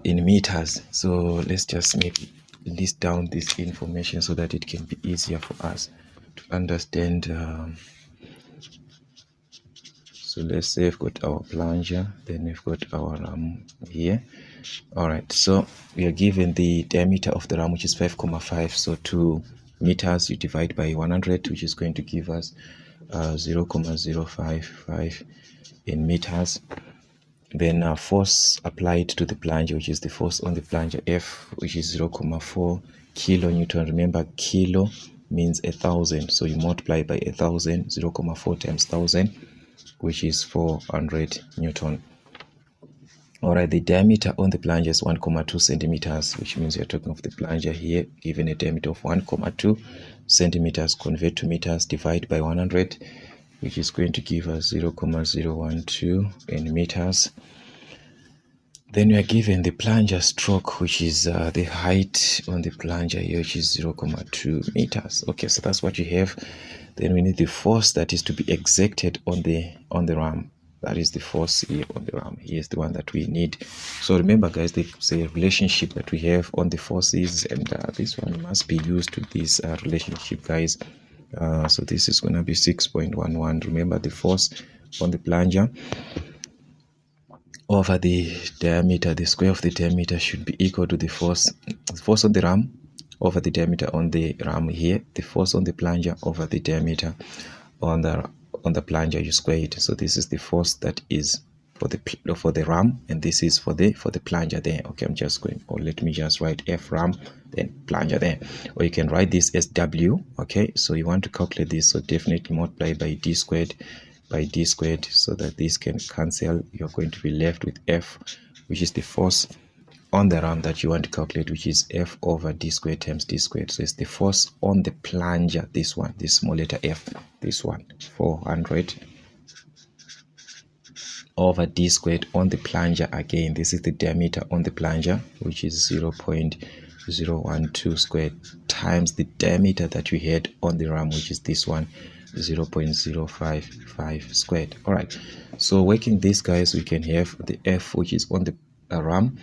in meters. So let's just maybe list down this information so that it can be easier for us to understand. So let's say we've got our plunger, then we've got our ram here. All right, so we are given the diameter of the ram, which is 5.5. So 2 meters, you divide by 100, which is going to give us 0.055 in meters. Then force applied to the plunger, which is the force on the plunger, F, which is 0.4 kilonewton. Remember, kilo means 1,000, so you multiply by 1,000, 0.4 times 1,000, which is 400 newton. All right, the diameter on the plunger is 1.2 centimeters, which means you're talking of the plunger here, given a diameter of 1.2 centimeters, convert to meters, divide by 100, which is going to give us 0.012 in meters. Then we are given the plunger stroke, which is the height on the plunger here, which is 0.2 meters. Okay, so that's what you have. Then we need the force that is to be exerted on the ram. That is the force here on the ram. Here's the one that we need. So remember, guys, there's a relationship that we have on the forces, and this one must be used to this relationship, guys. So this is going to be 6.11. Remember, the force on the plunger over the diameter, the square of the diameter should be equal to the force on the ram over the diameter on the ram here, the force on the plunger over the diameter on the plunger, you square it. So this is the force that is for the ram, and this is for the plunger there. Okay, I'm just going, or let me just write F ram, then plunger there, or you can write this as W. Okay, so you want to calculate this, so definitely multiply by d squared, so that this can cancel. You're going to be left with F, which is the force on the ram that you want to calculate, which is F over d squared times d squared. So it's the force on the plunger, this one, this small letter F, this one, 400 over d squared on the plunger. Again, this is the diameter on the plunger, which is 0.012 squared, times the diameter that we had on the ram, which is this one, 0.055 squared. All right, so working this, guys, we can have the F, which is on the ram,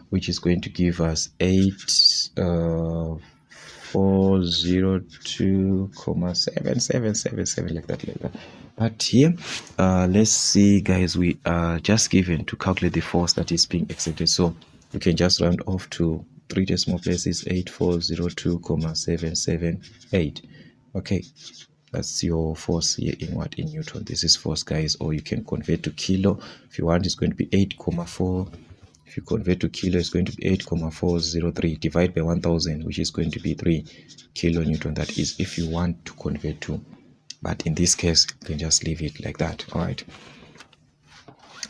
which is going to give us 8,402,777, like that. But here, let's see, guys, we are just given to calculate the force that is being exerted. So we can just round off to 3 decimal places, 8,402,778. Okay, That's your force here in what? In Newton. This is force, guys, or you can convert to kilo. If you want, it's going to be 8,4. If you convert to kilo, it's going to be 8,403 divided by 1000, which is going to be 3 kilonewton. That is if you want to convert to. But in this case, you can just leave it like that. All right.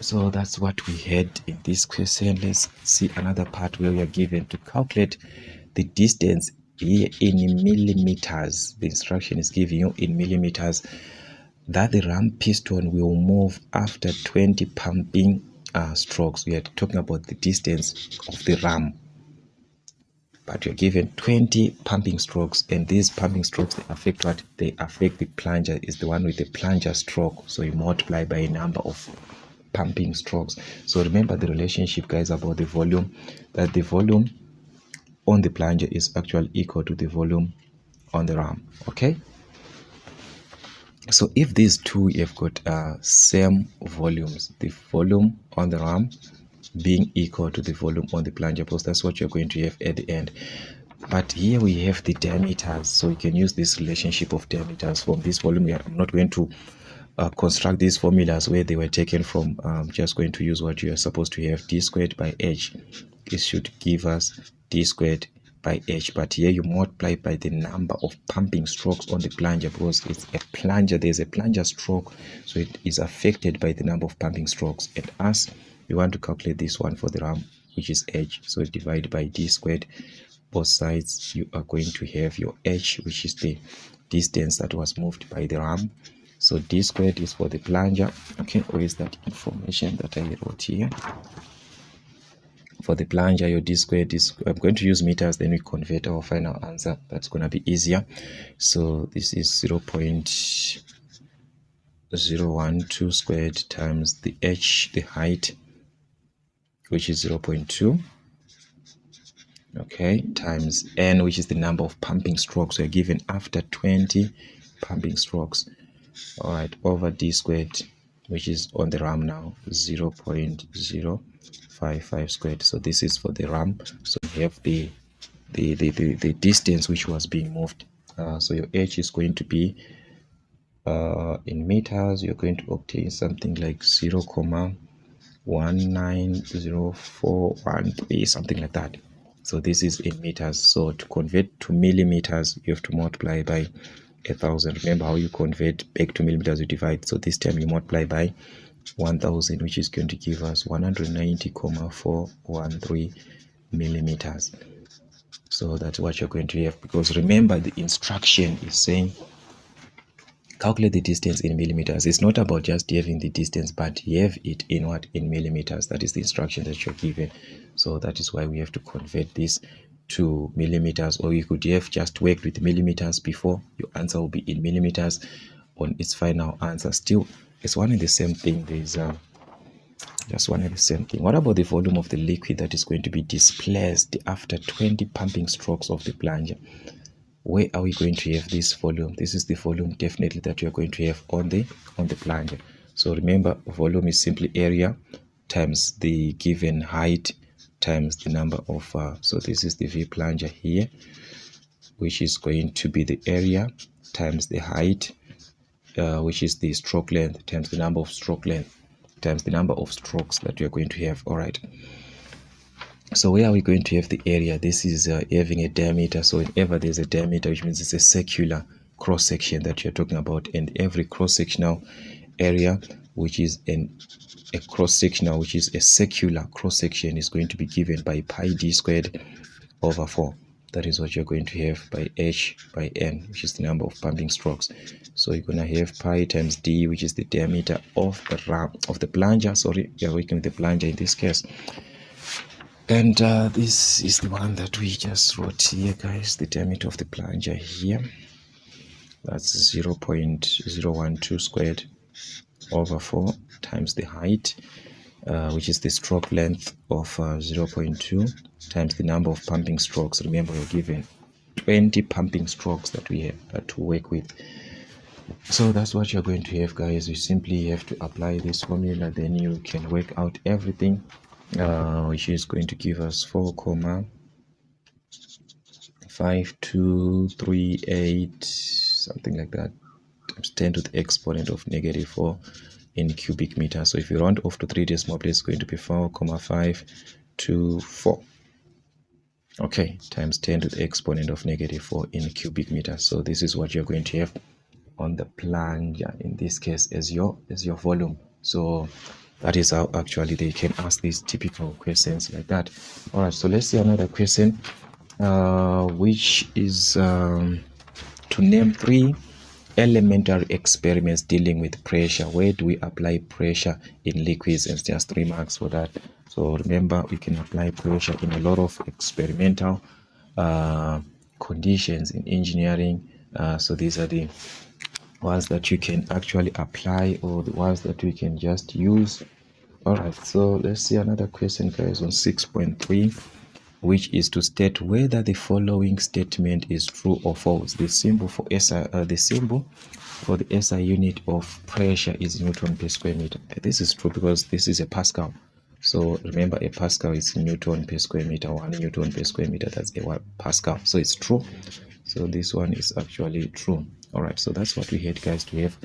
So that's what we had in this question. Let's see another part where we are given to calculate the distance here in millimeters. The instruction is giving you in millimeters that the ram piston will move after 20 pumping strokes. We are talking about the distance of the ram, but you're given 20 pumping strokes, and these pumping strokes, they affect what? They affect the plunger, is the one with the plunger stroke. So you multiply by a number of pumping strokes. So remember the relationship, guys, about the volume, that the volume on the plunger is actually equal to the volume on the ram. Okay, so if these two have got same volumes, the volume on the ram being equal to the volume on the plunger post, that's what you're going to have at the end. But here we have the diameters, so you can use this relationship of diameters from this volume. I'm not going to construct these formulas where they were taken from. Just going to use what you are supposed to have, d squared by h. This should give us d squared by h, but here you multiply by the number of pumping strokes on the plunger, because it's a plunger, there's a plunger stroke, so it is affected by the number of pumping strokes. And as we want to calculate this one for the ram, which is h, so divide by d squared. Both sides, you are going to have your h, which is the distance that was moved by the ram. So d squared is for the plunger. Okay, where is that information that I wrote here? For the plunger, your d squared is, I'm going to use meters, then we convert our final answer. That's going to be easier. So this is 0.012 squared times the h, the height, which is 0.2. Okay, times n, which is the number of pumping strokes we're given after 20 pumping strokes. All right, over d squared, which is on the ram now, 0.055 squared. So this is for the ram. So we have the distance which was being moved. So your h is going to be in meters. You're going to obtain something like 0.190413, something like that. So this is in meters. So to convert to millimeters, you have to multiply by 1000. Remember how you convert back to millimeters, you divide. So this time you multiply by 1000, which is going to give us 190,413 millimeters. So that's what you're going to have, because remember the instruction is saying calculate the distance in millimeters. It's not about just having the distance, but have it in what? In millimeters. That is the instruction that you're given. So that is why we have to convert this to millimeters, or you could have just worked with millimeters before. Your answer will be in millimeters on its final answer. Still, it's one and the same thing. There's just one and the same thing. What about the volume of the liquid that is going to be displaced after 20 pumping strokes of the plunger? Where are we going to have this volume? This is the volume definitely that we are going to have on the plunger. So remember, volume is simply area times the given height times the number of so this is the V plunger here, which is going to be the area times the height, which is the stroke length, times the number of stroke length times the number of strokes that we are going to have. All right. So where are we going to have the area? This is having a diameter. So whenever there's a diameter, which means it's a circular cross section that you're talking about, and every cross sectional area, which is a cross sectional, which is a circular cross section, is going to be given by pi d squared over 4. That is what you're going to have by h by n, which is the number of pumping strokes. So you're going to have pi times d, which is the diameter of the plunger. Sorry, you're working with the plunger in this case. And this is the one that we just wrote here, guys, the diameter of the plunger here. That's 0.012 squared over 4 times the height, which is the stroke length of 0.2 times the number of pumping strokes. Remember, we're given 20 pumping strokes that we have to work with. So that's what you're going to have, guys. You simply have to apply this formula, then you can work out everything, which is going to give us 4,5238, something like that. times 10 to the exponent of -4 in cubic meter. So if you round off to 3 decimal places, it's going to be 4,524. Okay, times 10 to the exponent of -4 in cubic meter. So this is what you're going to have on the plunger in this case as your volume. So that is how actually they can ask these typical questions like that. All right, so let's see another question, which is to name 3 elementary experiments dealing with pressure. Where do we apply pressure in liquids? And just 3 marks for that. So remember, we can apply pressure in a lot of experimental conditions in engineering. So these are the ones that you can actually apply, or the ones that we can just use. All right, so let's see another question, guys, on 6.3, which is to state whether the following statement is true or false. The symbol for SI, the symbol for the SI unit of pressure is Newton per square meter. This is true because this is a Pascal. So remember, a Pascal is Newton per square meter. 1 Newton per square meter, that's a Pascal. So it's true. So this one is actually true. All right, so that's what we had, guys. We have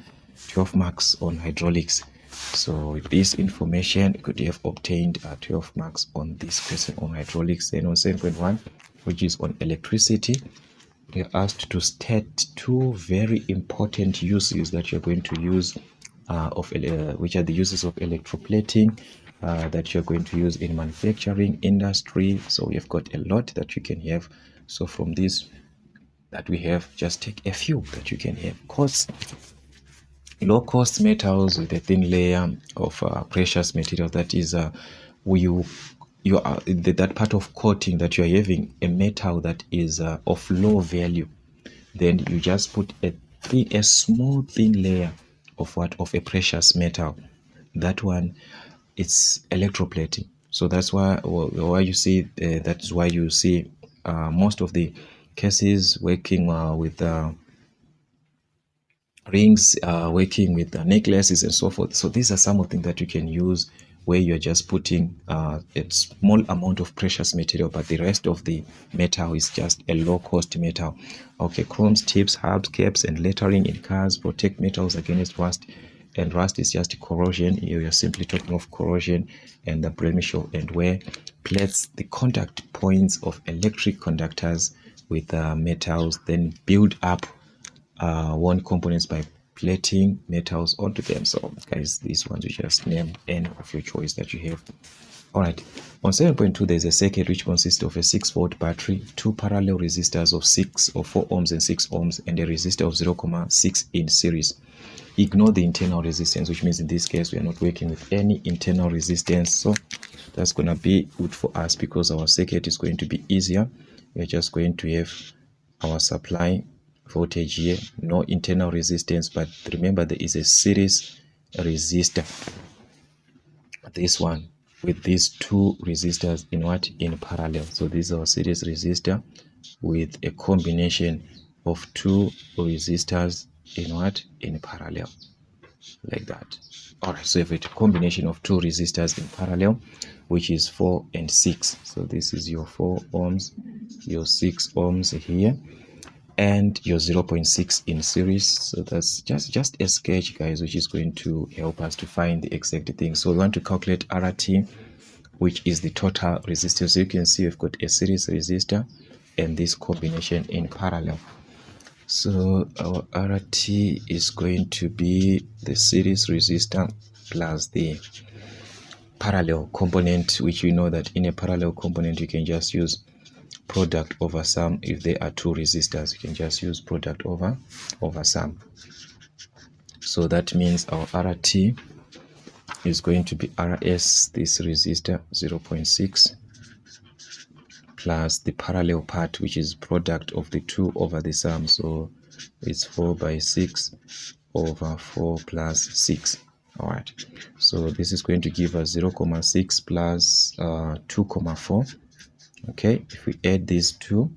12 marks on hydraulics. So with this information, you could have obtained 12 marks on this question on hydraulics. Then on 7.1, which is on electricity, we are asked to state 2 very important uses that you're going to use which are the uses of electroplating that you're going to use in manufacturing industry. So we have got a lot that you can have. So from this that we have, just take a few that you can have. Low cost metals with a thin layer of precious material, that is that part of coating that you are having a metal that is of low value, then you just put a small thin layer of a precious metal. That one, it's electroplating. So that's why you see that's why you see most of the cases working with rings, working with necklaces and so forth. So these are some of the things that you can use where you're just putting a small amount of precious material, but the rest of the metal is just a low cost metal. Okay, chromes, tips, hubs, caps, and lettering in cars protect metals against rust. And rust is just corrosion. Here you're simply talking of corrosion and the blemish and wear. Plates, the contact points of electric conductors with metals, then build up worn components by plating metals onto them. So guys, these ones we just name any of your choice that you have. All right, on 7.2, there's a circuit which consists of a 6-volt battery, 2 parallel resistors of 6 or 4 ohms and 6 ohms, and a resistor of 0.6 in series. Ignore the internal resistance, which means in this case we are not working with any internal resistance. So that's going to be good for us because our circuit is going to be easier. We're just going to have our supply voltage here, no internal resistance, but remember there is a series resistor, this one, with these 2 resistors in parallel. So this is our series resistor with a combination of 2 resistors in parallel, like that. All right, so you have a combination of 2 resistors in parallel, which is 4 and 6. So this is your 4 ohms, your 6 ohms here, and your 0.6 in series. So that's just a sketch, guys, which is going to help us to find the exact thing. So we want to calculate RT, which is the total resistance. So you can see we've got a series resistor and this combination in parallel. So our RT is going to be the series resistor plus the parallel component, which we know that in a parallel component you can just use product over sum. If there are 2 resistors, you can just use product over sum. So that means our RT is going to be RS, this resistor 0.6, plus the parallel part, which is product of the 2 over the sum. So it's 4 by 6 over 4 plus 6. All right, so this is going to give us 0.6 plus 2.4. Okay, if we add these 2,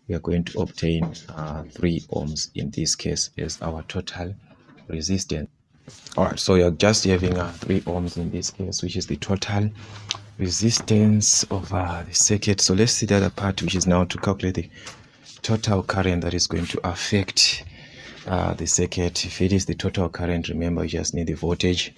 we are going to obtain 3 ohms in this case as our total resistance. All right, so you're just having 3 ohms in this case, which is the total resistance of the circuit. So let's see the other part, which is now to calculate the total current that is going to affect the circuit. If it is the total current, remember you just need the voltage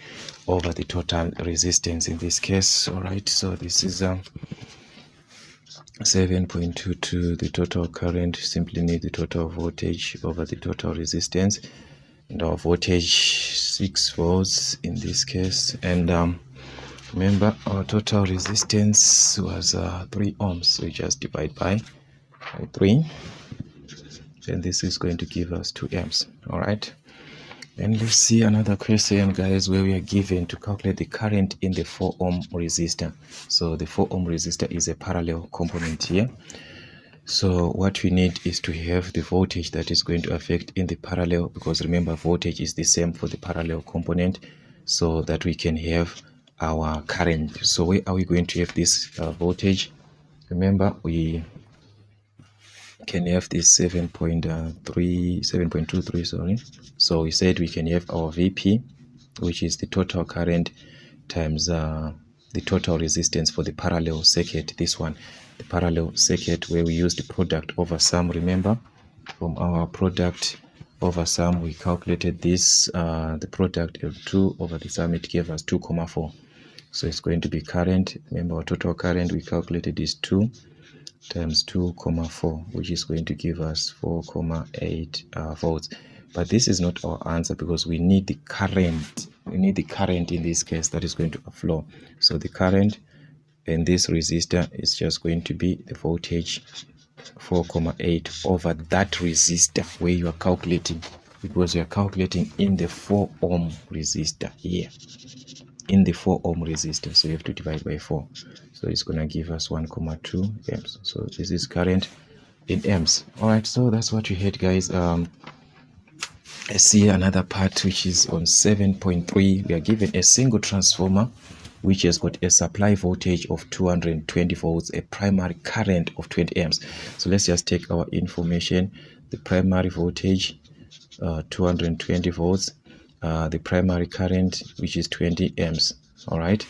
over the total resistance in this case. All right, so this is 7.22. The total current, simply need the total voltage over the total resistance, and our voltage 6 volts in this case. And remember our total resistance was 3 ohms, so we just divide by 3, then this is going to give us 2 amps. All right, and let's see another question, guys, where we are given to calculate the current in the 4 ohm resistor. So the 4 ohm resistor is a parallel component here. So what we need is to have the voltage that is going to affect in the parallel, because remember voltage is the same for the parallel component, so that we can have our current. So where are we going to have this voltage? Remember, we can have this 7.23, sorry. So we said we can have our VP, which is the total current times the total resistance for the parallel circuit. This one, the parallel circuit, where we use the product over sum. Remember, from our product over sum, we calculated this, the product of 2 over the sum, it gave us 2,4. So it's going to be current. Remember, our total current, we calculated is 2 times 2,4, which is going to give us 4,8 volts. But this is not our answer, because we need the current. We need the current in this case that is going to flow. So the current in this resistor is just going to be the voltage 4,8 over that resistor where you are calculating, because you are calculating in the 4 ohm resistor here, in the 4 ohm resistor. So you have to divide by 4. So it's going to give us 1,2 amps. So this is current in amps. All right, so that's what we had, guys. I see another part which is on 7.3. We are given a single transformer which has got a supply voltage of 220 volts, a primary current of 20 amps. So let's just take our information. The primary voltage 220 volts, the primary current, which is 20 amps. All right,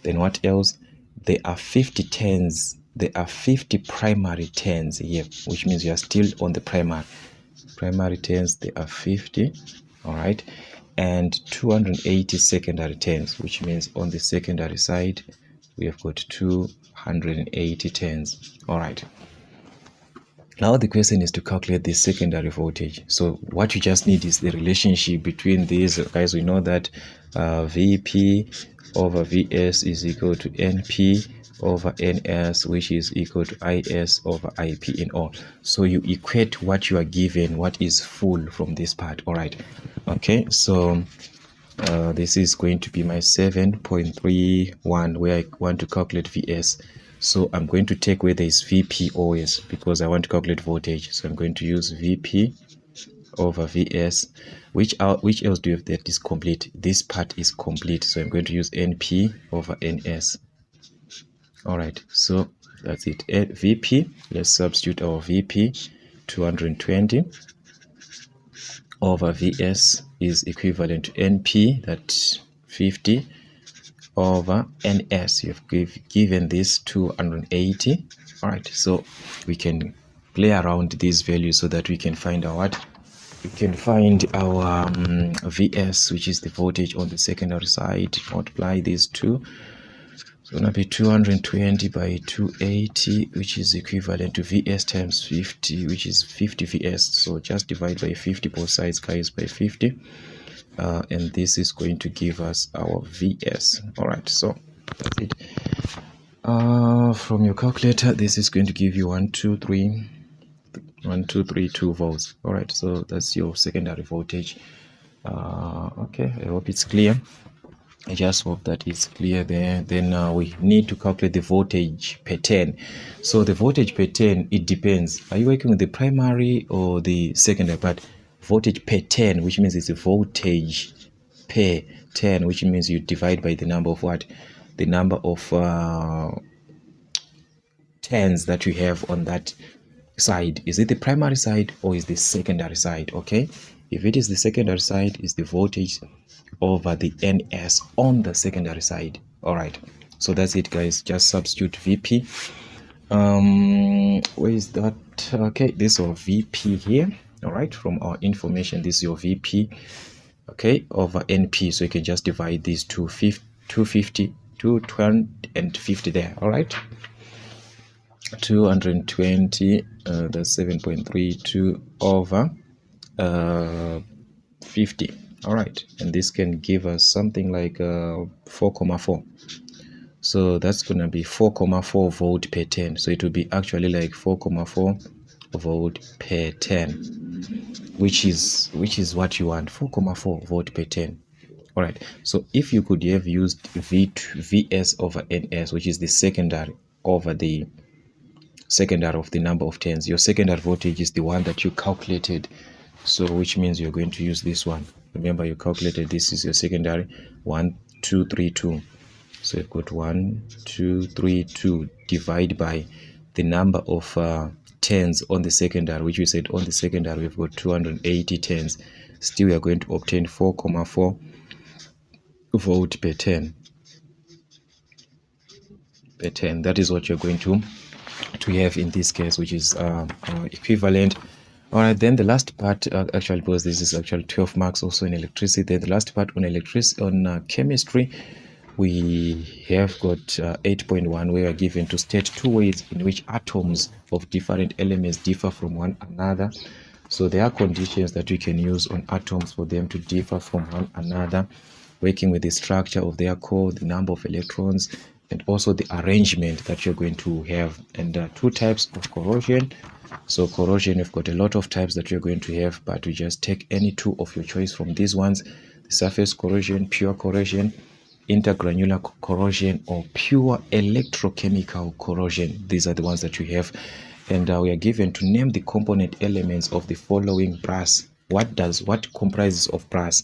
then what else? There are 50 turns. There are 50 primary turns here, which means you are still on the primary turns. There are 50. All right, and 280 secondary turns, which means on the secondary side we have got 280 turns. All right, now the question is to calculate the secondary voltage. So what you just need is the relationship between these, guys. We know that VP over VS is equal to NP over NS, which is equal to IS over IP in all. So you equate what you are given, what is full from this part. All right, okay, so this is going to be my 7.31 where I want to calculate VS. So I'm going to take where there is VP always, because I want to calculate voltage. So I'm going to use VP over VS. Which else do you have that is complete? This part is complete, so I'm going to use NP over NS. All right, so that's it. VP, let's substitute our VP, 220 over VS is equivalent to NP, that's 50 over NS. You've given this 280. All right, so we can play around these values so that we can find out what we can find our VS, which is the voltage on the secondary side. Multiply these two. It's going to be 220 by 280, which is equivalent to VS times 50, which is 50 VS. So just divide by 50 both sides, guys, by 50. And this is going to give us our VS. All right, so that's it. From your calculator, this is going to give you 1,232 volts. All right, so that's your secondary voltage. Okay, I hope it's clear. I just hope that it's clear there. Then we need to calculate the voltage per turn. So the voltage per turn, it depends. Are you working with the primary or the secondary part? Voltage per turn, which means it's a voltage per turn, which means you divide by the number of what? The number of turns that you have on that side. Is it the primary side or is the secondary side? Okay, if it is the secondary side, is the voltage over the NS on the secondary side. All right, so that's it, guys. Just substitute VP. Where is that? Okay, this is VP here. All right, from our information, this is your VP, okay, over NP. So you can just divide these 250, 220 and 50 there. All right, 220, that's 7.32 over 50. All right, and this can give us something like 4,4. So that's gonna be 4,4 volt per 10. So it will be actually like 4,4 volt per 10, which is what you want, 4,4 volt per 10. All right, so if you could have used Vs over Ns, which is the secondary over the secondary of the number of tens, your secondary voltage is the one that you calculated, so which means you're going to use this one. Remember, you calculated this is your secondary 1232. So you've got 1232 divide by the number of tens on the secondary, which we said on the secondary we've got 280 tens. Still we are going to obtain 4,4 volt per 10. Per 10. That is what you're going to have in this case, which is equivalent. All right, then the last part, actually, because this is actually 12 marks also in electricity. Then the last part on chemistry, we have got 8.1, where we are given to state two ways in which atoms of different elements differ from one another. So there are conditions that we can use on atoms for them to differ from one another, working with the structure of their core, the number of electrons, and also the arrangement that you're going to have. And two types of corrosion. So corrosion, we've got a lot of types that you're going to have, but we just take any two of your choice from these ones: the surface corrosion, pure corrosion, intergranular corrosion, or pure electrochemical corrosion. These are the ones that you have. And we are given to name the component elements of the following brass. What comprises of brass?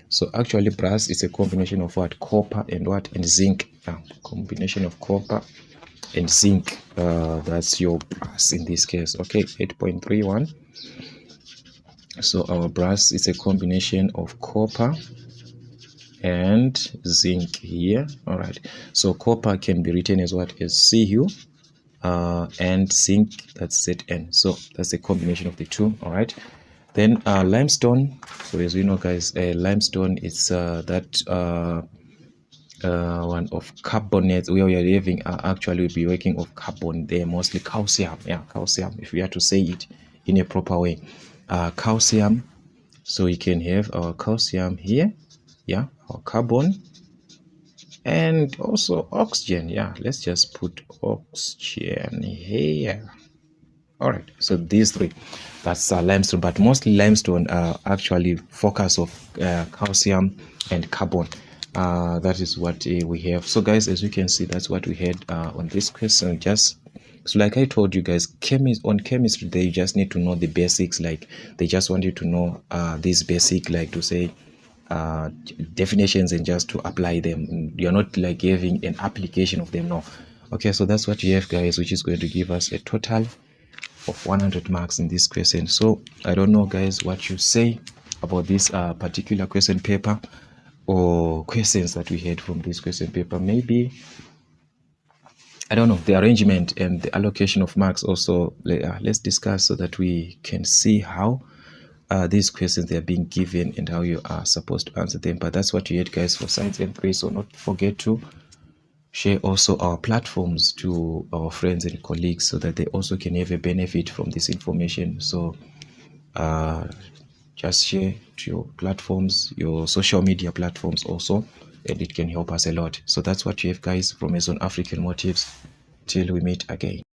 So actually brass is a combination of what? Copper and what? And zinc. Combination of copper and zinc. That's your brass in this case. Okay, 8.31. So our brass is a combination of copper and zinc here. All right, so copper can be written as what? As Cu, and zinc, that's Zn. So that's a combination of the two. All right, then limestone. So as we know, guys, limestone is that one of carbonates, where we are having actually we'll be working of carbon there, mostly calcium. Yeah, calcium, if we have to say it in a proper way. Calcium. So you can have our calcium here, yeah, our carbon, and also oxygen. Yeah, let's just put oxygen here. All right, so these three, that's limestone, but mostly limestone actually focus of calcium and carbon. That is what we have. So guys, as you can see, that's what we had on this question. Just so like I told you guys, on chemistry, they just need to know the basics. Like they just want you to know this basic, like to say definitions and just to apply them. You're not like giving an application of them, no. Okay, so that's what you have, guys, which is going to give us a total of 100 marks in this question. So I don't know, guys, what you say about this particular question paper or questions that we had from this question paper. Maybe, I don't know, the arrangement and the allocation of marks also. Let's discuss so that we can see how these questions they are being given and how you are supposed to answer them. But that's what you had, guys, for Science M3. So not forget to share also our platforms to our friends and colleagues so that they also can have a benefit from this information. So just share to your platforms, your social media platforms also, and it can help us a lot. So that's what you have, guys, from African Motives. Till we meet again.